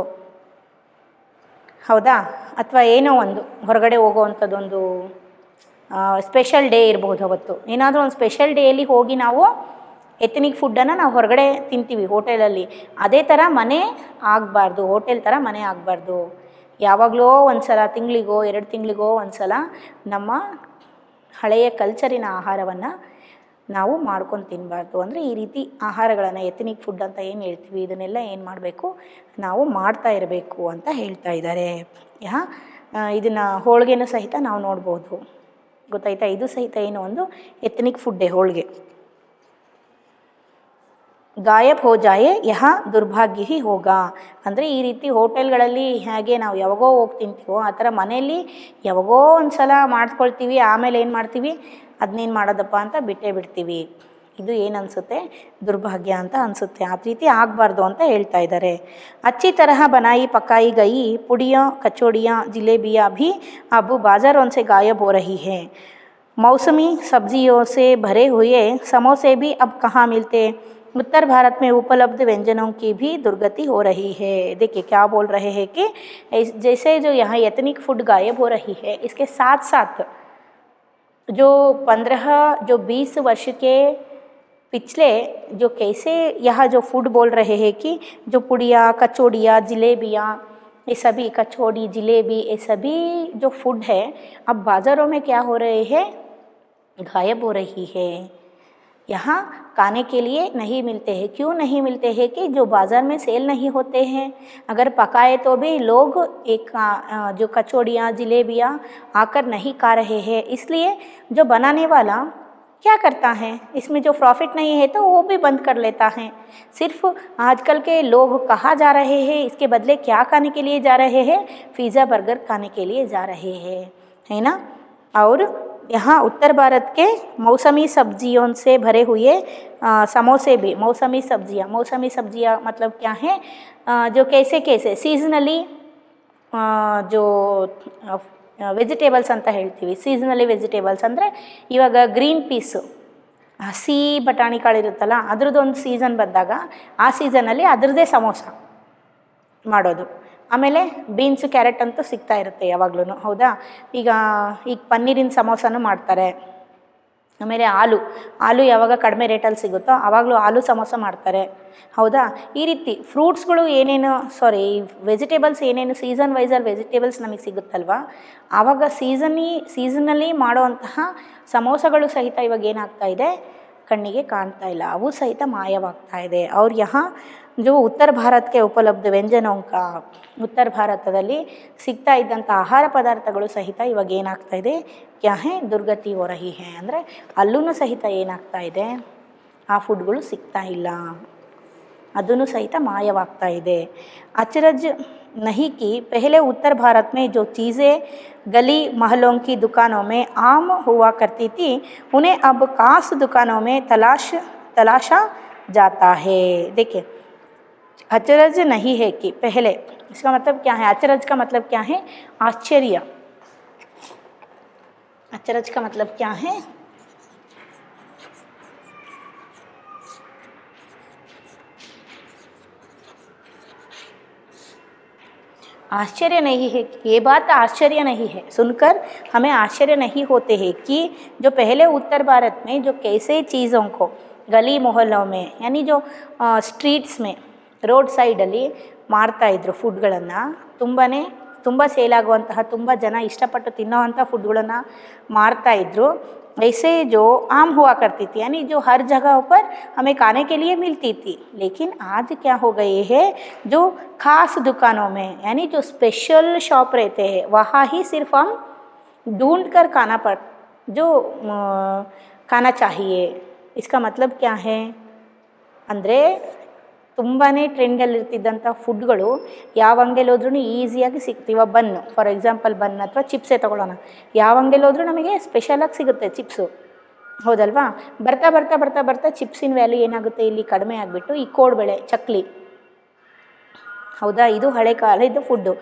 S2: ಹೌದಾ, ಅಥವಾ ಏನೋ ಒಂದು ಹೊರಗಡೆ ಹೋಗೋವಂಥದ್ದೊಂದು ಸ್ಪೆಷಲ್ ಡೇ ಇರ್ಬೋದು. ಅವತ್ತು ಏನಾದರೂ ಒಂದು ಸ್ಪೆಷಲ್ ಡೇಯಲ್ಲಿ ಹೋಗಿ ನಾವು ಎಥನಿಕ್ ಫುಡ್ಡನ್ನು ನಾವು ಹೊರಗಡೆ ತಿಂತೀವಿ ಹೋಟೆಲಲ್ಲಿ. ಅದೇ ಥರ ಮನೆ ಆಗಬಾರ್ದು, ಹೋಟೆಲ್ ಥರ ಮನೆ ಆಗಬಾರ್ದು. ಯಾವಾಗಲೋ ಒಂದು ಸಲ, ತಿಂಗಳಿಗೋ 2 ತಿಂಗಳಿಗೋ ಒಂದು ಸಲ ನಮ್ಮ ಹಳೆಯ ಕಲ್ಚರಿನ ಆಹಾರವನ್ನು ನಾವು ಮಾಡ್ಕೊಂಡು ತಿನ್ನಬಾರ್ದು. ಅಂದರೆ ಈ ರೀತಿ ಆಹಾರಗಳನ್ನು ಎಥನಿಕ್ ಫುಡ್ ಅಂತ ಏನು ಹೇಳ್ತೀವಿ, ಇದನ್ನೆಲ್ಲ ಏನು ಮಾಡಬೇಕು, ನಾವು ಮಾಡ್ತಾ ಇರಬೇಕು ಅಂತ ಹೇಳ್ತಾ ಇದ್ದಾರೆ. ಇದನ್ನು ಹೋಳಿಗೆನೂ ಸಹಿತ ನಾವು ನೋಡ್ಬೋದು, ಗೊತ್ತಾಯ್ತಾ. ಇದು ಸಹಿತ ಏನೋ ಒಂದು ಎಥನಿಕ್ ಫುಡ್ಡೇ, ಹೋಳಿಗೆ. ಗಾಯಬ್ ಹೋ ಜಾಯೆ ಯಹ ದುರ್ಭಾಗ್ಯ ಹಿ ಹೋಗಾ. ಅಂದರೆ ಈ ರೀತಿ ಹೋಟೆಲ್ಗಳಲ್ಲಿ ಹೇಗೆ ನಾವು ಯಾವಾಗೋ ಹೋಗಿ ತಿಂತೀವೋ ಆ ಥರ ಮನೆಯಲ್ಲಿ ಯಾವಾಗೋ ಒಂದು ಸಲ ಮಾಡ್ಕೊಳ್ತೀವಿ, ಆಮೇಲೆ ಏನು ಮಾಡ್ತೀವಿ, ಅದನ್ನೇನು ಮಾಡೋದಪ್ಪ ಅಂತ ಬಿಟ್ಟೇ ಬಿಡ್ತೀವಿ. ಇದು ಏನು ಅನಿಸುತ್ತೆ, ದುರ್ಭಾಗ್ಯ ಅಂತ ಅನಿಸುತ್ತೆ. ಆ ರೀತಿ ಆಗಬಾರ್ದು ಅಂತ ಹೇಳ್ತಾ ಇದ್ದಾರೆ. अच्छी तरह बनाई पकाई गई पुड़ियाँ कचौड़ियाँ जिलेबियाँ भी अब बाज़ारों से गायब हो रही हैं. मौसमी सब्जियों से भरे हुए समोसे भी अब कहाँ मिलते. उत्तर भारत में उपलब्ध व्यंजनों की भी दुर्गति हो रही है. देखिए क्या बोल रहे हैं कि जैसे जो यहाँ एथनिक फूड गायब हो रही है, इसके साथ साथ जो 20 वर्ष के पिछले जो कैसे यहाँ जो फूड बोल रहे हैं कि जो पुड़िया कचौड़ियाँ जिलेबियाँ, ये सभी कचौड़ी जिलेबी ये सभी जो फूड है अब बाज़ारों में क्या हो रहे हैं, गायब हो रही है. यहाँ खाने के लिए नहीं मिलते हैं. क्यों नहीं मिलते हैं कि जो बाज़ार में सेल नहीं होते हैं. अगर पकाए तो भी लोग एक जो कचौड़ियाँ जिलेबियाँ आकर नहीं खा रहे हैं. इसलिए जो बनाने वाला क्या करता है, इसमें जो प्रॉफिट नहीं है तो वो भी बंद कर लेता है. सिर्फ आजकल के लोग कहाँ जा रहे हैं, इसके बदले क्या खाने के लिए जा रहे हैं, पिज़्ज़ा बर्गर खाने के लिए जा रहे हैं, है ना. और यहाँ उत्तर भारत के मौसमी सब्जियों से भरे हुए समोसे भी, मौसमी सब्जियाँ मतलब क्या है, जो कैसे कैसे सीजनली जो ವೆಜಿಟೇಬಲ್ಸ್ ಅಂತ ಹೇಳ್ತೀವಿ. ಸೀಸನಲಿ ವೆಜಿಟೇಬಲ್ಸ್ ಅಂದರೆ ಇವಾಗ ಗ್ರೀನ್ ಪೀಸು, ಹಸಿ ಬಟಾಣಿ ಕಾಳಿರುತ್ತಲ್ಲ ಅದ್ರದ್ದೊಂದು ಸೀಸನ್ ಬಂದಾಗ ಆ ಸೀಸನಲ್ಲಿ ಅದರದ್ದೇ ಸಮೋಸ ಮಾಡೋದು. ಆಮೇಲೆ ಬೀನ್ಸು ಕ್ಯಾರೆಟ್ ಅಂತೂ ಸಿಗ್ತಾ ಇರುತ್ತೆ ಯಾವಾಗ್ಲೂ, ಹೌದಾ. ಈಗ ಪನ್ನೀರಿನ ಸಮೋಸನೂ ಮಾಡ್ತಾರೆ. ಆಮೇಲೆ ಆಲು ಯಾವಾಗ ಕಡಿಮೆ ರೇಟಲ್ಲಿ ಸಿಗುತ್ತೋ ಆವಾಗಲೂ ಆಲು ಸಮೋಸ ಮಾಡ್ತಾರೆ, ಹೌದಾ. ಈ ರೀತಿ ಫ್ರೂಟ್ಸ್ಗಳು ಏನೇನು ವೆಜಿಟೇಬಲ್ಸ್ ಏನೇನು ಸೀಸನ್ ವೈಸಲ್ಲಿ ವೆಜಿಟೇಬಲ್ಸ್ ನಮಗೆ ಸಿಗುತ್ತಲ್ವ, ಆವಾಗ ಸೀಸನಲ್ಲಿ ಮಾಡೋವಂತಹ ಸಮೋಸಗಳು ಸಹಿತ ಇವಾಗ ಏನಾಗ್ತಾ ಇದೆ, ಕಣ್ಣಿಗೆ ಕಾಣ್ತಾ ಇಲ್ಲ, ಅವು ಸಹಿತ ಮಾಯವಾಗ್ತಾ ಇದೆ. ಅವ್ರು जो उत्तर भारत के उपलब्ध ವ್ಯಂಜನೋं का ಉತ್ತರ ಭಾರತದಲ್ಲಿ ಸಿಗ್ತಾ ಇದ್ದಂಥ ಆಹಾರ ಪದಾರ್ಥಗಳು ಸಹಿತ ಇವಾಗ ಏನಾಗ್ತಾ ಇದೆ, ಕ್ಯಾ ಹೇ ದುರ್ಗತಿ ಹೋ ರಹಿ ಹೇ, ಅಂದರೆ ಅಲ್ಲೂ ಸಹಿತ ಏನಾಗ್ತಾ ಇದೆ, ಆ ಫುಡ್ಗಳು ಸಿಗ್ತಾ ಇಲ್ಲ, ಅದೂ ಸಹಿತ ಮಾಯವಾಗ್ತಾ ಇದೆ. अचरज नहीं कि पहले उत्तर भारत में जो चीज़ें गली महलों की दुकानों में आम हुआ करती थी उन्हें अब खास दुकानों में तलाशा जाता है. देखिए, अचरज नहीं है कि पहले, इसका मतलब क्या है, अचरज का मतलब क्या है, आश्चर्य. अचरज का मतलब क्या है, आश्चर्य नहीं है. ये बात आश्चर्य नहीं है, सुनकर हमें आश्चर्य नहीं होते हैं कि जो पहले उत्तर भारत में जो कैसे चीज़ों को गली मोहल्लों में, यानी जो स्ट्रीट्स में ರೋಡ್ ಸೈಡಲ್ಲಿ ಮಾರ್ತಾಯಿದ್ರು ಫುಡ್ಗಳನ್ನು, ತುಂಬ ಸೇಲಾಗುವಂತಹ, ತುಂಬ ಜನ ಇಷ್ಟಪಟ್ಟು ತಿನ್ನೋವಂಥ ಫುಡ್ಗಳನ್ನು ಮಾರ್ತಾಯಿದ್ರು. ऐसे जो आम हुआ करती थी, यानी जो हर जगह पर हमें खाने के लिए मिलती थी. लेकिन आज क्या हो गए हैं, जो खास दुकानों में, यानी जो स्पेशल शॉप रहते हैं वहाँ ही सिर्फ हम ढूंढ कर खाना चाहिए. इसका मतलब क्या है ಅಂದರೆ ತುಂಬಾ ಟ್ರೆಂಡಲ್ಲಿರ್ತಿದ್ದಂಥ ಫುಡ್ಗಳು ಯಾವ ಅಂಗಡಿಯಲ್ಲಿ ಹೋದ್ರೂ ಈಸಿಯಾಗಿ ಸಿಗ್ತೀವ. ಬನ್ನು, ಫಾರ್ ಎಕ್ಸಾಂಪಲ್ ಬನ್ ಅಥವಾ ಚಿಪ್ಸೇ ತೊಗೊಳ್ಳೋಣ, ಯಾವ ಅಂಗಡಿಯಲ್ಲಿ ಹೋದ್ರೂ ನಮಗೆ ಸ್ಪೆಷಲಾಗಿ ಸಿಗುತ್ತೆ ಚಿಪ್ಸು, ಹೌದಲ್ವಾ. ಬರ್ತಾ ಬರ್ತಾ ಬರ್ತಾ ಬರ್ತಾ ಚಿಪ್ಸಿನ ವ್ಯಾಲ್ಯೂ ಏನಾಗುತ್ತೆ ಇಲ್ಲಿ ಕಡಿಮೆ ಆಗಿಬಿಟ್ಟು ಈ ಕೋಡ್ಬಳೆ, ಚಕ್ಲಿ, ಹೌದಾ, ಇದು ಹಳೆ ಕಾಲದ ಫುಡ್ಡು.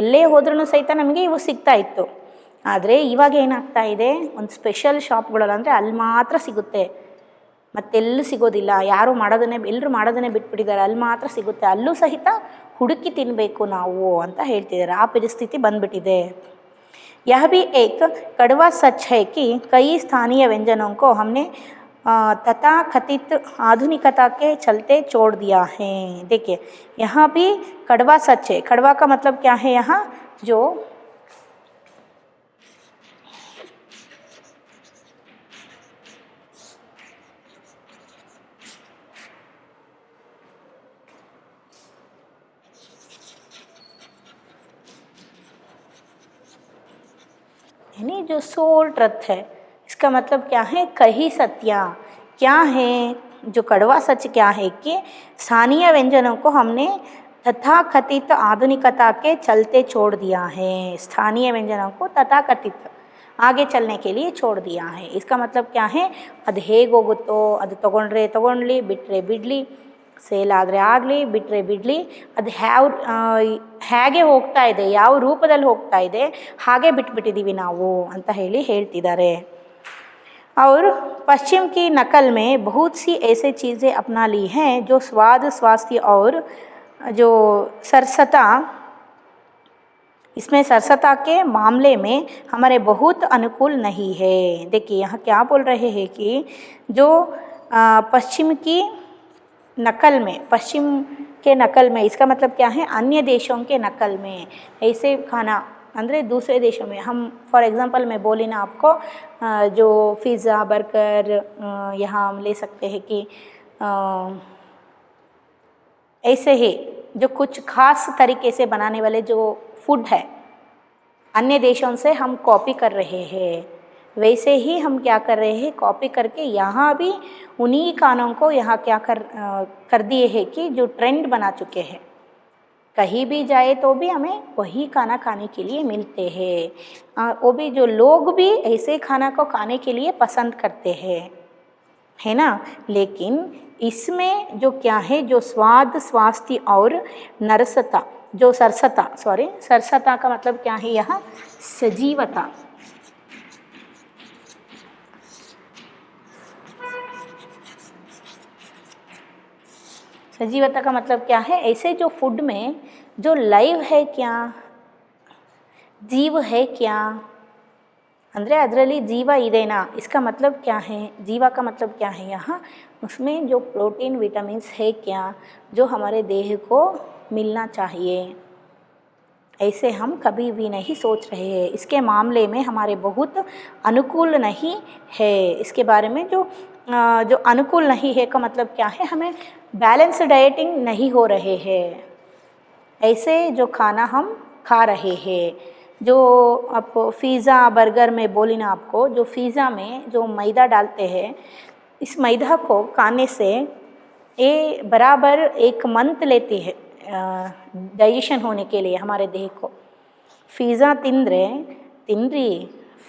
S2: ಎಲ್ಲೇ ಹೋದ್ರೂ ಸಹಿತ ನಮಗೆ ಇವು ಸಿಗ್ತಾ ಇತ್ತು. ಆದರೆ ಇವಾಗ ಏನಾಗ್ತಾ ಇದೆ, ಒಂದು ಸ್ಪೆಷಲ್ ಶಾಪ್ಗಳಲ್ಲಿ ಅಂದರೆ ಅಲ್ಲಿ ಮಾತ್ರ ಸಿಗುತ್ತೆ, ಮತ್ತೆಲ್ಲೂ ಸಿಗೋದಿಲ್ಲ. ಎಲ್ಲರೂ ಮಾಡೋದನ್ನೇ ಬಿಟ್ಬಿಟ್ಟಿದ್ದಾರೆ, ಅಲ್ಲಿ ಮಾತ್ರ ಸಿಗುತ್ತೆ, ಅಲ್ಲೂ ಸಹಿತ ಹುಡುಕಿ ತಿನ್ನಬೇಕು ನಾವು ಅಂತ ಹೇಳ್ತಿದ್ದಾರೆ. ಆ ಪರಿಸ್ಥಿತಿ ಬಂದ್ಬಿಟ್ಟಿದೆ. यह भी एक कड़वा सच है कि कई स्थानीय व्यंजनों को हमने तथाकथित आधुनिकता के चलते छोड़ दिया है. देखिए, यहाँ भी कड़वा सच है. कड़वा का मतलब क्या है, यहाँ जो यानी जो सोल ट्रथ है, इसका मतलब क्या है, कही सत्या क्या है, जो कड़वा सच क्या है कि स्थानीय व्यंजनों को हमने तथाकथित आधुनिकता के चलते छोड़ दिया है. स्थानीय व्यंजनों को तथाकथित आगे चलने के लिए छोड़ दिया है. इसका मतलब क्या है, ಅದು ಹೇಗೆ ಹೋಗುತ್ತೋ ಅದು ತೊಗೊಂಡ್ಲಿ, ಬಿಟ್ಟರೆ ಬಿಡಲಿ, ಸೇಲ್ ಆದರೆ ಆಗಲಿ, ಬಿಟ್ಟರೆ ಬಿಡಲಿ, ಅದು ಹೇಗೆ ಹೋಗ್ತಾ ಇದೆ, ಯಾವ ರೂಪದಲ್ಲಿ ಹೋಗ್ತಾ ಇದೆ ಹಾಗೆ ಬಿಟ್ಬಿಟ್ಟಿದ್ದೀವಿ ನಾವು ಅಂತ ಹೇಳ್ತಿದ್ದಾರೆ. और पश्चिम की नकल में बहुत सी ऐसे चीज़ें अपना ली हैं जो स्वाद, स्वास्थ्य और जो सरसता, इसमें सरसता के मामले में हमारे बहुत अनुकूल नहीं है. देखिए, यहाँ क्या बोल रहे हैं कि जो पश्चिम की नकल में, पश्चिम के नकल में, इसका मतलब क्या है, अन्य देशों के नकल में ऐसे खाना, ಅಂದರೆ दूसरे देशों में हम, फॉर एग्ज़ाम्पल मैं बोली ना आपको, जो पिज़्ज़ा, बर्गर, यहाँ हम ले सकते हैं कि ऐसे ही जो कुछ खास तरीके से बनाने वाले जो फूड है अन्य देशों से हम कॉपी कर रहे हैं. वैसे ही हम क्या कर रहे हैं, कॉपी करके यहाँ भी उन्हीं खानों को यहाँ क्या कर दिए हैं कि जो ट्रेंड बना चुके हैं, कहीं भी जाए तो भी हमें वही खाना खाने के लिए मिलते हैं। वो भी जो लोग भी ऐसे खाना को खाने के लिए पसंद करते हैं, है ना। लेकिन इसमें जो क्या है, जो स्वाद, स्वास्थ्य और नरसता, जो सरसता, सरसता का मतलब क्या है यहाँ, सजीवता। सजीवता का मतलब क्या है, ऐसे जो फूड में जो लाइव है क्या, जीव है क्या, ಅಂದರೆ ಅದರಲ್ಲಿ ಜೀವ ಇದೆನಾ, इसका मतलब क्या है, जीवा का मतलब क्या है यहाँ, उसमें जो प्रोटीन विटामिन्स है क्या, जो हमारे देह को मिलना चाहिए, ऐसे हम कभी भी नहीं सोच रहे हैं। इसके मामले में हमारे बहुत अनुकूल नहीं है। इसके बारे में जो अनुकूल नहीं है का मतलब क्या है, हमें बैलेंस डाइटिंग नहीं हो रहे हैं। ऐसे जो खाना हम खा रहे हैं, जो आपको पिज़्ज़ा बर्गर में बोली ना आपको, जो पिज़्ज़ा में जो मैदा डालते हैं, इस मैदा को खाने से ये बराबर 1 मंथ लेती है डाइजेशन होने के लिए हमारे देह को। पिज़्ज़ा ತಿನ್ನಿರಿ,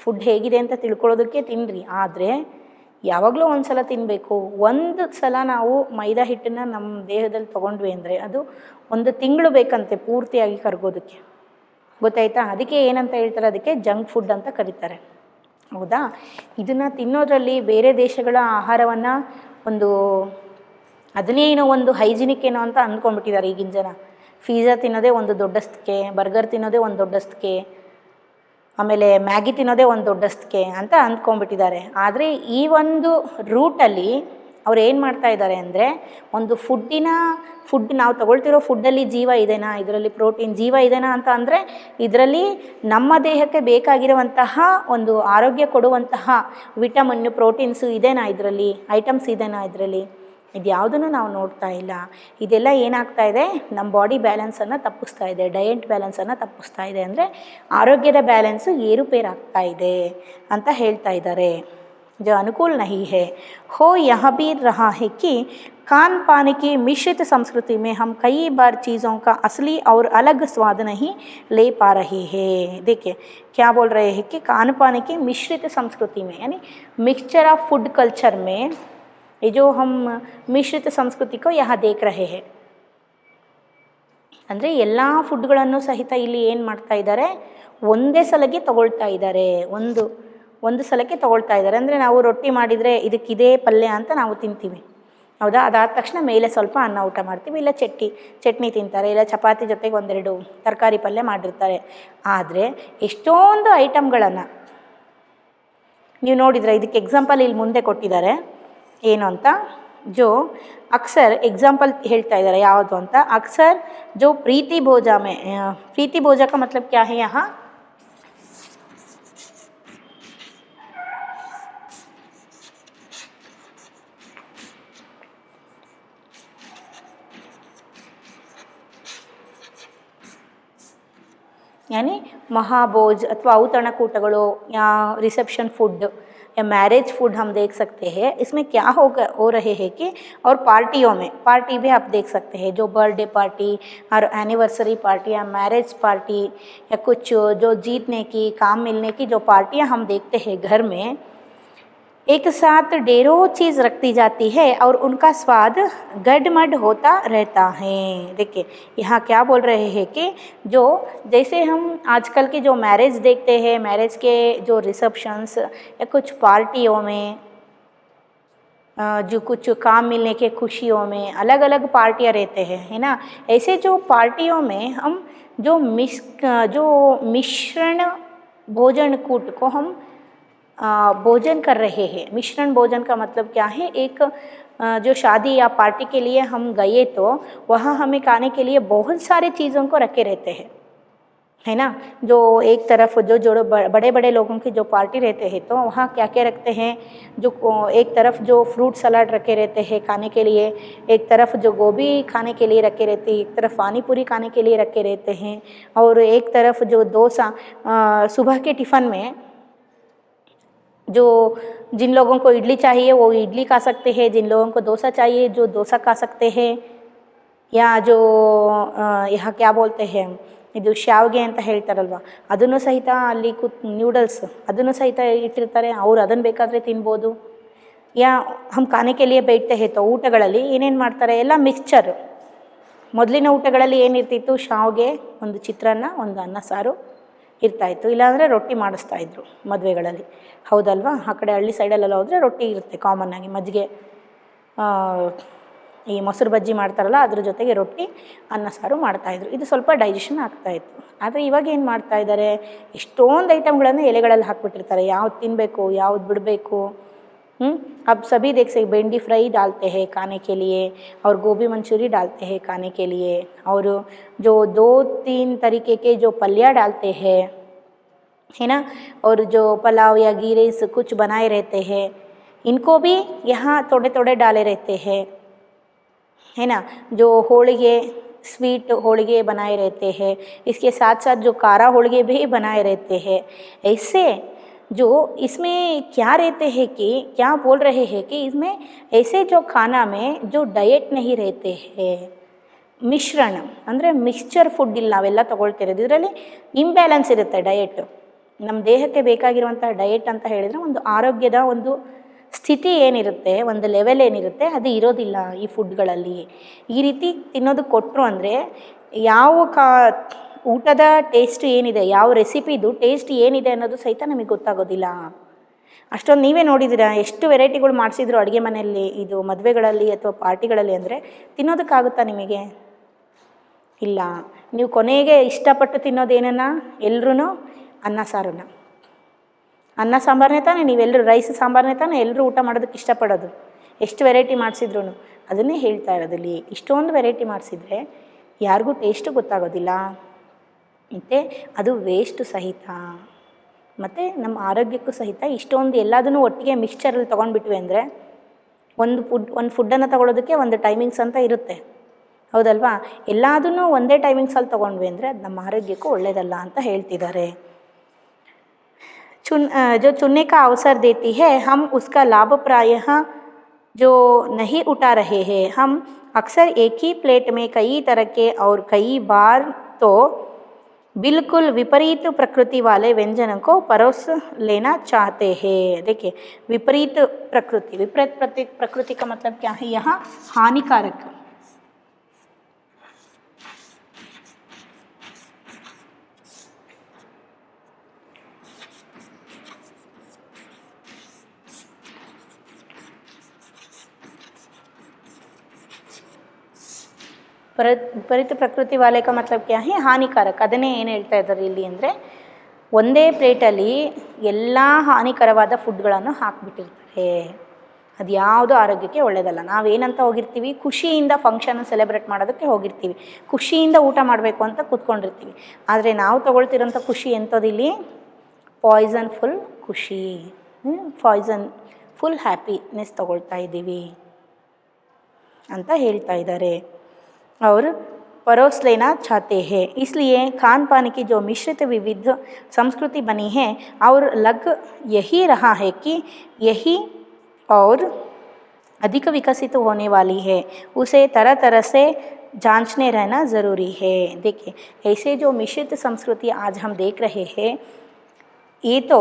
S2: ಫುಡ್ ಹೇಗಿದೆ ಅಂತ ತಿಳ್ಕೊಳ್ಳೋದಕ್ಕೆ ತಿನ್ನಿರಿ, ಆದರೆ ಯಾವಾಗಲೂ ಒಂದು ಸಲ ತಿನ್ನಬೇಕು. ಒಂದು ಸಲ ನಾವು ಮೈದಾ ಹಿಟ್ಟನ್ನು ನಮ್ಮ ದೇಹದಲ್ಲಿ ತೊಗೊಂಡ್ವಿ ಅಂದರೆ ಅದು 1 ತಿಂಗಳು ಬೇಕಂತೆ ಪೂರ್ತಿಯಾಗಿ ಕರಗೋದಕ್ಕೆ, ಗೊತ್ತಾಯ್ತಾ. ಅದಕ್ಕೆ ಏನಂತ ಹೇಳ್ತಾರೆ, ಅದಕ್ಕೆ ಜಂಕ್ ಫುಡ್ ಅಂತ ಕರೀತಾರೆ, ಹೌದಾ. ಇದನ್ನು ತಿನ್ನೋದ್ರಲ್ಲಿ ಬೇರೆ ದೇಶಗಳ ಆಹಾರವನ್ನು ಅದನ್ನೇನೋ ಒಂದು ಹೈಜಿನಿಕ್ ಏನೋ ಅಂತ ಅಂದ್ಕೊಂಡ್ಬಿಟ್ಟಿದ್ದಾರೆ ಈಗಿನ ಜನ. ಪಿಜ್ಜಾ ತಿನ್ನೋದೇ ಒಂದು ದೊಡ್ಡಸ್ತಿಕೆ, ಬರ್ಗರ್ ತಿನ್ನೋದೇ ಒಂದು ದೊಡ್ಡಸ್ತಿಕೆ, ಆಮೇಲೆ ಮ್ಯಾಗಿ ತಿನ್ನೋದೇ ಒಂದು ದೊಡ್ಡಸ್ತಿಕೆ ಅಂತ ಅಂದ್ಕೊಂಡ್ಬಿಟ್ಟಿದ್ದಾರೆ. ಆದರೆ ಈ ಒಂದು ರೂಟಲ್ಲಿ ಅವ್ರು ಏನು ಮಾಡ್ತಾ ಇದ್ದಾರೆ ಅಂದರೆ, ಒಂದು ಫುಡ್ ನಾವು ತಗೊಳ್ತಿರೋ ಫುಡ್ಡಲ್ಲಿ ಜೀವ ಇದೆನಾ, ಇದರಲ್ಲಿ ಪ್ರೋಟೀನ್ ಜೀವ ಇದೆನಾ ಅಂತ ಅಂದರೆ, ಇದರಲ್ಲಿ ನಮ್ಮ ದೇಹಕ್ಕೆ ಬೇಕಾಗಿರುವಂತಹ ಒಂದು ಆರೋಗ್ಯ ಕೊಡುವಂತಹ ವಿಟಮಿನ್, ಪ್ರೋಟೀನ್ಸು ಇದೆನಾ, ಇದರಲ್ಲಿ ಐಟಮ್ಸ್ ಇದೆನಾ, ಇದರಲ್ಲಿ ಇದ್ಯಾವುದನ್ನು ನಾವು ನೋಡ್ತಾ ಇಲ್ಲ. ಇದೆಲ್ಲ ಏನಾಗ್ತಾ ಇದೆ, ನಮ್ಮ ಬಾಡಿ ಬ್ಯಾಲೆನ್ಸನ್ನು ತಪ್ಪಿಸ್ತಾ ಇದೆ, ಡಯಟ್ ಬ್ಯಾಲೆನ್ಸನ್ನು ತಪ್ಪಿಸ್ತಾ ಇದೆ, ಅಂದರೆ ಆರೋಗ್ಯದ ಬ್ಯಾಲೆನ್ಸು ಏರುಪೇರಾಗ್ತಾ ಇದೆ ಅಂತ ಹೇಳ್ತಾ ಇದ್ದಾರೆ. जो अनुकूल नहीं है हो यह भी रहा है कि खान पान की मिश्रित संस्कृति में हम कई बार चीज़ों का असली और अलग स्वाद नहीं ले पा रहे हैं। देखिए क्या बोल रहे हैं कि खान पान की मिश्रित संस्कृति में, यानी मिक्सचर ऑफ फूड कल्चर में, ये जो हम मिश्रित संस्कृति को यहाँ देख रहे हैं, ಅಂದರೆ ಎಲ್ಲ ಫುಡ್ಗಳನ್ನು ಸಹಿತ ಇಲ್ಲಿ ಏನು ಮಾಡ್ತಾ ಇದ್ದಾರೆ, ಒಂದೇ ಸಲಕ್ಕೆ ತಗೊಳ್ತಾ ಇದ್ದಾರೆ, ಒಂದು ಸಲಕ್ಕೆ ತೊಗೊಳ್ತಾ ಇದ್ದಾರೆ. ಅಂದರೆ ನಾವು ರೊಟ್ಟಿ ಮಾಡಿದರೆ ಇದಕ್ಕಿದೇ ಪಲ್ಯ ಅಂತ ನಾವು ತಿಂತೀವಿ, ಹೌದಾ. ಅದಾದ ತಕ್ಷಣ ಮೇಲೆ ಸ್ವಲ್ಪ ಅನ್ನ ಊಟ ಮಾಡ್ತೀವಿ, ಇಲ್ಲ ಚಟ್ನಿ ತಿಂತಾರೆ, ಇಲ್ಲ ಚಪಾತಿ ಜೊತೆಗೆ 1-2 ತರಕಾರಿ ಪಲ್ಯ ಮಾಡಿರ್ತಾರೆ. ಆದರೆ ಎಷ್ಟೊಂದು ಐಟಮ್ಗಳನ್ನು ನೀವು ನೋಡಿದರೆ, ಇದಕ್ಕೆ ಎಕ್ಸಾಂಪಲ್ ಇಲ್ಲಿ ಮುಂದೆ ಕೊಟ್ಟಿದ್ದಾರೆ ಏನು ಅಂತ, ಜೋ ಅಕ್ಸರ್ ಎಕ್ಸಾಂಪಲ್ ಹೇಳ್ತಾ ಇದ್ದಾರೆ ಯಾವುದು ಅಂತ, ಅಕ್ಸರ್ ಜೋ ಪ್ರೀತಿ ಭೋಜ का मतलब क्या है यहाँ, यानी महाभोज अथवा ಔತಣಕೂಟಗಳು या रिसेप्शन फूड या मैरिज फूड हम देख सकते हैं. इसमें क्या हो रहे हैं कि, और पार्टियों में पार्टी भी आप देख सकते हैं, जो बर्थडे पार्टी और एनिवर्सरी पार्टी या मैरिज पार्टी या कुछ जो जीतने की, काम मिलने की जो पार्टियां हम देखते हैं घर में, एक साथ ढेरों चीज़ रखती जाती है और उनका स्वाद गडमड होता रहता है. देखिए यहाँ क्या बोल रहे हैं कि जो जैसे हम आजकल के जो मैरिज देखते हैं, मैरिज के जो रिसेप्शंस या कुछ पार्टियों में, जो कुछ काम मिलने के खुशियों में अलग अलग पार्टियाँ रहते हैं, है ना. ऐसे जो पार्टियों में हम जो मिश्रण भोजन कूट को हम भोजन कर रहे हैं. मिश्रण भोजन का मतलब क्या है, एक जो शादी या पार्टी के लिए हम गए तो वहाँ हमें खाने के लिए बहुत सारे चीज़ों को रखे रहते हैं, है ना. जो एक तरफ जो बड़े बड़े लोगों की जो पार्टी रहते हैं तो वहाँ क्या क्या रखते हैं, जो एक तरफ जो फ्रूट सलाद रखे रहते हैं खाने के लिए, एक तरफ जो गोभी खाने के लिए रखे रहते हैं, एक तरफ पानी पूरी खाने के लिए रखे रहते हैं, और एक तरफ जो डोसा सुबह के टिफ़िन में, जो जिन लोगों को इडली चाहिए वो इडली खा सकते हैं, जिन लोगों को डोसा चाहिए जो डोसा खा सकते हैं, ಯಾ ಜೋ ಯಹ ಕ್ಯಾ ಬೋಲ್ತೆ ಹೇ ಇದು ಶಾವಿಗೆ ಅಂತ ಹೇಳ್ತಾರಲ್ವ, ಅದನ್ನು ಸಹಿತ ಅಲ್ಲಿ ನ್ಯೂಡಲ್ಸ್ ಅದನ್ನು ಸಹಿತ ಇಟ್ಟಿರ್ತಾರೆ. ಅವ್ರು ಅದನ್ನು ಬೇಕಾದರೆ ತಿನ್ಬೋದು. ಯಾ ಹಮ್ ಖಾನೆ ಕೆ ಲಿಯೆ ಬೈಠ್ತೆ ಹೇ ತೋ ಊಟಗಳಲ್ಲಿ ಏನೇನು ಮಾಡ್ತಾರೆ, ಎಲ್ಲ ಮಿಕ್ಸ್ಚರ್. ಮೊದಲಿನ ಊಟಗಳಲ್ಲಿ ಏನಿರ್ತಿತ್ತು, ಶಾವಿಗೆ, ಒಂದು ಚಿತ್ರಾನ್ನ, ಒಂದು ಅನ್ನ ಸಾರು ಇರ್ತಾಯಿತ್ತು. ಇಲ್ಲಾಂದರೆ ರೊಟ್ಟಿ ಮಾಡಿಸ್ತಾಯಿದ್ರು ಮದುವೆಗಳಲ್ಲಿ, ಹೌದಲ್ವಾ. ಆ ಕಡೆ ಹಳ್ಳಿ ಸೈಡಲ್ಲೆಲ್ಲ ಹೋದರೆ ರೊಟ್ಟಿ ಇರುತ್ತೆ ಕಾಮನ್ನಾಗಿ, ಮಜ್ಜಿಗೆ, ಈ ಮೊಸರು ಬಜ್ಜಿ ಮಾಡ್ತಾರಲ್ಲ ಅದ್ರ ಜೊತೆಗೆ ರೊಟ್ಟಿ ಅನ್ನ ಸಾರು ಮಾಡ್ತಾಯಿದ್ರು. ಇದು ಸ್ವಲ್ಪ ಡೈಜೆಷನ್ ಆಗ್ತಾಯಿತ್ತು. ಆದರೆ ಇವಾಗ ಏನು ಮಾಡ್ತಾಯಿದ್ದಾರೆ, ಎಷ್ಟೊಂದು ಐಟಮ್ಗಳನ್ನು ಎಲೆಗಳಲ್ಲಿ ಹಾಕ್ಬಿಟ್ಟಿರ್ತಾರೆ. ಯಾವ್ದು ತಿನ್ನಬೇಕು, ಯಾವ್ದು ಬಿಡಬೇಕು. अब सभी देख से भिंडी फ्राई डालते हैं खाने के लिए, और गोभी मंचूरी डालते हैं खाने के लिए, और जो 2-3 तरीके के जो पलिया डालते हैं, है ना, और जो पुलाव या घी राइस कुछ बनाए रहते हैं, इनको भी यहाँ थोड़े थोड़े डाले रहते हैं, है ना. जो होलिगे स्वीट होलिगे बनाए रहते हैं, इसके साथ साथ जो कारा होलिगे भी बनाए रहते हैं. ऐसे जो इसमें क्या रहते हैं कि क्या बोल रहे हैं कि इसमें ऐसे जो खाना में जो ಡಯೆಟ್ नहीं रहते हैं, ಮಿಶ್ರಣ ಅಂದರೆ ಮಿಕ್ಸ್ಚರ್ ಫುಡ್ ಇಲ್ಲಿ ನಾವೆಲ್ಲ ತೊಗೊಳ್ತಿರೋದು, ಇದರಲ್ಲಿ ಇಂಬ್ಯಾಲೆನ್ಸ್ ಇರುತ್ತೆ ಡಯೆಟ್. ನಮ್ಮ ದೇಹಕ್ಕೆ ಬೇಕಾಗಿರುವಂಥ ಡಯೆಟ್ ಅಂತ ಹೇಳಿದರೆ ಒಂದು ಆರೋಗ್ಯದ ಒಂದು ಸ್ಥಿತಿ ಏನಿರುತ್ತೆ, ಒಂದು ಲೆವೆಲ್ ಏನಿರುತ್ತೆ, ಅದು ಇರೋದಿಲ್ಲ ಈ ಫುಡ್ಗಳಲ್ಲಿ. ಈ ರೀತಿ ತಿನ್ನೋದು ಕೊಟ್ಟರು ಅಂದರೆ ಯಾವ ಊಟದ ಟೇಸ್ಟ್ ಏನಿದೆ, ಯಾವ ರೆಸಿಪಿದು ಟೇಸ್ಟ್ ಏನಿದೆ ಅನ್ನೋದು ಸಹಿತ ನಮಗೆ ಗೊತ್ತಾಗೋದಿಲ್ಲ. ಅಷ್ಟೊಂದು ನೀವೇ ನೋಡಿದ್ದೀರಾ ಎಷ್ಟು ವೆರೈಟಿಗಳು ಮಾಡಿಸಿದ್ರು ಅಡುಗೆ ಮನೆಯಲ್ಲಿ, ಇದು ಮದುವೆಗಳಲ್ಲಿ ಅಥವಾ ಪಾರ್ಟಿಗಳಲ್ಲಿ. ಅಂದರೆ ತಿನ್ನೋದಕ್ಕಾಗುತ್ತಾ ನಿಮಗೆ? ಇಲ್ಲ. ನೀವು ಕೊನೆಗೆ ಇಷ್ಟಪಟ್ಟು ತಿನ್ನೋದೇನನ್ನ, ಎಲ್ಲರೂ ಅನ್ನ ಸಾರನ್ನ, ಅನ್ನ ಸಾಂಬಾರನ್ನೇ ತಾನೇ ನೀವೆಲ್ಲರೂ, ರೈಸ್ ಸಾಂಬಾರನ್ನೇ ತಾನೇ ಎಲ್ಲರೂ ಊಟ ಮಾಡೋದಕ್ಕೆ ಇಷ್ಟಪಡೋದು. ಎಷ್ಟು ವೆರೈಟಿ ಮಾಡಿಸಿದ್ರು ಅದನ್ನೇ ಹೇಳ್ತಾ ಇರೋದಲ್ಲಿ. ಇಷ್ಟೊಂದು ವೆರೈಟಿ ಮಾಡಿಸಿದ್ರೆ ಯಾರಿಗೂ ಟೇಸ್ಟು ಗೊತ್ತಾಗೋದಿಲ್ಲ, ಮತ್ತು ಅದು ವೇಸ್ಟು ಸಹಿತ, ಮತ್ತು ನಮ್ಮ ಆರೋಗ್ಯಕ್ಕೂ ಸಹಿತ. ಇಷ್ಟೊಂದು ಎಲ್ಲದನ್ನೂ ಒಟ್ಟಿಗೆ ಮಿಕ್ಸ್ಚರಲ್ಲಿ ತೊಗೊಂಡ್ಬಿಟ್ವಿ ಅಂದರೆ ಒಂದು ಫುಡ್ಡನ್ನು ತೊಗೊಳೋದಕ್ಕೆ ಒಂದು ಟೈಮಿಂಗ್ಸ್ ಅಂತ ಇರುತ್ತೆ, ಹೌದಲ್ವಾ. ಎಲ್ಲದನ್ನೂ ಒಂದೇ ಟೈಮಿಂಗ್ಸಲ್ಲಿ ತೊಗೊಂಡ್ವಿ ಅಂದರೆ ಅದು ನಮ್ಮ ಆರೋಗ್ಯಕ್ಕೂ ಒಳ್ಳೆಯದಲ್ಲ ಅಂತ ಹೇಳ್ತಿದ್ದಾರೆ. जो चुनने का अवसर देती है, हम उसका लाभ प्रायः जो नहीं उठा रहे हैं. हम अक्सर एक ही प्लेट में कई तरह के और कई बार तो बिल्कुल विपरीत प्रकृति वाले व्यंजनों को परोस लेना चाहते हैं. देखिए, विपरीत प्रकृति, विपरीत प्रकृति का मतलब क्या है, यहाँ हानिकारक. ವಿಪರೀತ ಪ್ರಕೃತಿ ವಾಲೆ का मतलब क्या है, ಹಾನಿಕಾರಕ. ಅದನ್ನೇ ಏನು ಹೇಳ್ತಾ ಇದ್ದಾರೆ ಇಲ್ಲಿ ಅಂದರೆ, ಒಂದೇ ಪ್ಲೇಟಲ್ಲಿ ಎಲ್ಲ ಹಾನಿಕರವಾದ ಫುಡ್ಗಳನ್ನು ಹಾಕಿಬಿಟ್ಟಿರ್ತಾರೆ. ಅದು ಯಾವುದೂ ಆರೋಗ್ಯಕ್ಕೆ ಒಳ್ಳೆಯದಲ್ಲ. ನಾವೇನಂತ ಹೋಗಿರ್ತೀವಿ, ಖುಷಿಯಿಂದ ಫಂಕ್ಷನ್ ಸೆಲೆಬ್ರೇಟ್ ಮಾಡೋದಕ್ಕೆ ಹೋಗಿರ್ತೀವಿ, ಖುಷಿಯಿಂದ ಊಟ ಮಾಡಬೇಕು ಅಂತ ಕೂತ್ಕೊಂಡಿರ್ತೀವಿ. ಆದರೆ ನಾವು ತೊಗೊಳ್ತಿರೋಂಥ ಖುಷಿ ಎಂಥದಿಲ್ಲಿ, ಪಾಯ್ಸನ್ ಫುಲ್ ಖುಷಿ, ಪಾಯ್ಸನ್ ಫುಲ್ ಹ್ಯಾಪಿನೆಸ್ ತೊಗೊಳ್ತಾ ಇದ್ದೀವಿ ಅಂತ ಹೇಳ್ತಾ ಇದ್ದಾರೆ. और परोस लेना चाहते हैं. इसलिए खान पान की जो मिश्रित विविध संस्कृति बनी है, और लग यही रहा है कि यही और अधिक विकसित होने वाली है, उसे तरह तरह से जांचने रहना ज़रूरी है. देखिए, ऐसे जो मिश्रित संस्कृति आज हम देख रहे हैं, ये तो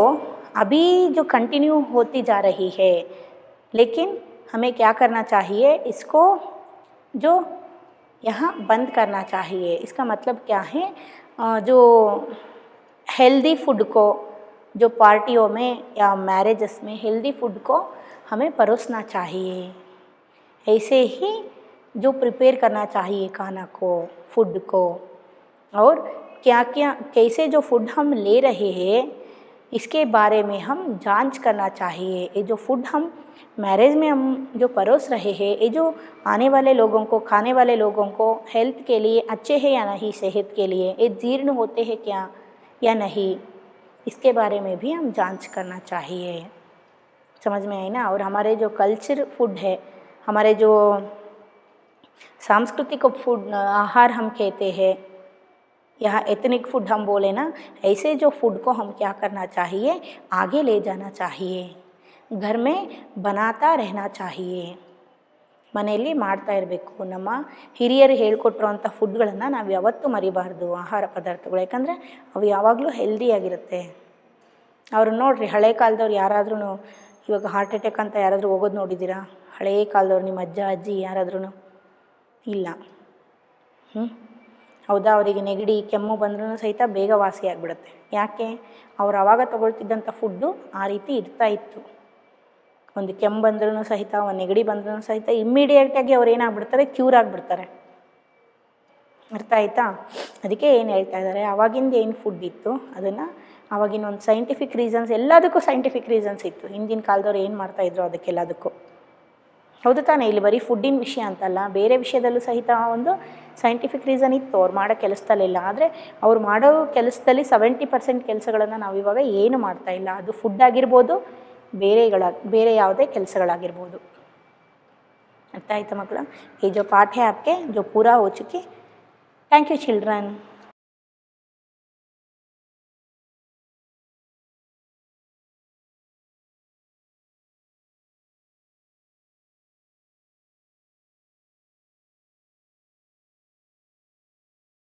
S2: अभी जो कंटिन्यू होती जा रही है, लेकिन हमें क्या करना चाहिए, इसको जो यहाँ बंद करना चाहिए. इसका मतलब क्या है, जो हेल्दी फूड को जो पार्टियों में या मैरिजेस में हेल्दी फूड को हमें परोसना चाहिए. ऐसे ही जो प्रिपेयर करना चाहिए खाना को, फूड को, और क्या क्या कैसे जो फूड हम ले रहे हैं इसके बारे में हम जांच करना चाहिए. ये जो फूड हम मैरिज में हम जो परोस रहे हैं, ये जो आने वाले लोगों को, खाने वाले लोगों को हेल्थ के लिए अच्छे हैं या नहीं, सेहत के लिए ये जीर्ण होते हैं क्या या नहीं, इसके बारे में भी हम जांच करना चाहिए. समझ में आई ना. और हमारे जो कल्चर फूड है, हमारे जो सांस्कृतिक फूड आहार हम कहते हैं, यहाँ एथनिक फूड हम बोले ना, ऐसे जो फूड को हम क्या करना चाहिए, आगे ले जाना चाहिए, घर में बनाता रहना चाहिए. ಮನೆಯಲ್ಲಿ ಮಾಡ್ತಾ ಇರಬೇಕು. ನಮ್ಮ ಹಿರಿಯರು ಹೇಳ್ಕೊಟ್ಟಿರೋಂಥ ಫುಡ್ಗಳನ್ನು ನಾವು ಯಾವತ್ತೂ ಮರಿಬಾರ್ದು, ಆಹಾರ ಪದಾರ್ಥಗಳು. ಯಾಕಂದರೆ ಅವು ಯಾವಾಗಲೂ ಹೆಲ್ದಿಯಾಗಿರುತ್ತೆ. ಅವ್ರು ನೋಡಿರಿ, ಹಳೆ ಕಾಲದವ್ರು ಯಾರಾದ್ರೂ ಇವಾಗ ಹಾರ್ಟ್ ಅಟ್ಯಾಕ್ ಅಂತ ಯಾರಾದರೂ ಹೋಗೋದು ನೋಡಿದ್ದೀರಾ? ಹಳೇ ಕಾಲದವ್ರು ನಿಮ್ಮ ಅಜ್ಜ ಅಜ್ಜಿ ಯಾರಾದ್ರೂ? ಇಲ್ಲ. ಹೌದಾ? ಅವರಿಗೆ ನೆಗಡಿ ಕೆಮ್ಮು ಬಂದ್ರೂ ಸಹಿತ ಬೇಗ ವಾಸಿ ಆಗಿಬಿಡುತ್ತೆ. ಯಾಕೆ? ಅವ್ರು ಆವಾಗ ತಗೊಳ್ತಿದ್ದಂಥ ಫುಡ್ಡು ಆ ರೀತಿ ಇರ್ತಾ ಇತ್ತು. ಒಂದು ಕೆಮ್ಮು ಬಂದ್ರೂ ಸಹಿತ, ಒಂದು ನೆಗಡಿ ಬಂದ್ರೂ ಸಹಿತ ಇಮ್ಮಿಡಿಯೇಟಾಗಿ ಅವ್ರು ಏನಾಗ್ಬಿಡ್ತಾರೆ, ಕ್ಯೂರ್ ಆಗಿಬಿಡ್ತಾರೆ. ಅರ್ಥ ಆಯಿತಾ? ಅದಕ್ಕೆ ಏನು ಹೇಳ್ತಾ ಇದ್ದಾರೆ, ಆವಾಗಿಂದ ಏನು ಫುಡ್ ಇತ್ತು ಅದನ್ನು ಆವಾಗಿನ ಒಂದು ಸೈಂಟಿಫಿಕ್ ರೀಸನ್ಸ್, ಎಲ್ಲದಕ್ಕೂ ಸೈಂಟಿಫಿಕ್ ರೀಸನ್ಸ್ ಇತ್ತು. ಹಿಂದಿನ ಕಾಲದವ್ರು ಏನು ಮಾಡ್ತಾಯಿದ್ರು ಅದಕ್ಕೆಲ್ಲದಕ್ಕೂ. ಹೌದು ತಾನೇ? ಇಲ್ಲಿ ಬರೀ ಫುಡ್ಡಿನ ವಿಷಯ ಅಂತಲ್ಲ, ಬೇರೆ ವಿಷಯದಲ್ಲೂ ಸಹಿತ ಒಂದು ಸೈಂಟಿಫಿಕ್ ರೀಸನ್ ಇತ್ತು ಅವ್ರು ಮಾಡೋ ಕೆಲಸದಲ್ಲೆಲ್ಲ. ಆದರೆ ಅವ್ರು ಮಾಡೋ ಕೆಲಸದಲ್ಲಿ 70% ಕೆಲಸಗಳನ್ನು ನಾವು ಇವಾಗ ಏನು ಮಾಡ್ತಾಯಿಲ್ಲ. ಅದು ಫುಡ್ ಆಗಿರ್ಬೋದು, ಬೇರೆ ಯಾವುದೇ ಕೆಲಸಗಳಾಗಿರ್ಬೋದು. अर्थ आयता मಕ್ಕಳ? ये जो पाठ है आपके जो पूरा हो चुके। Thank you children.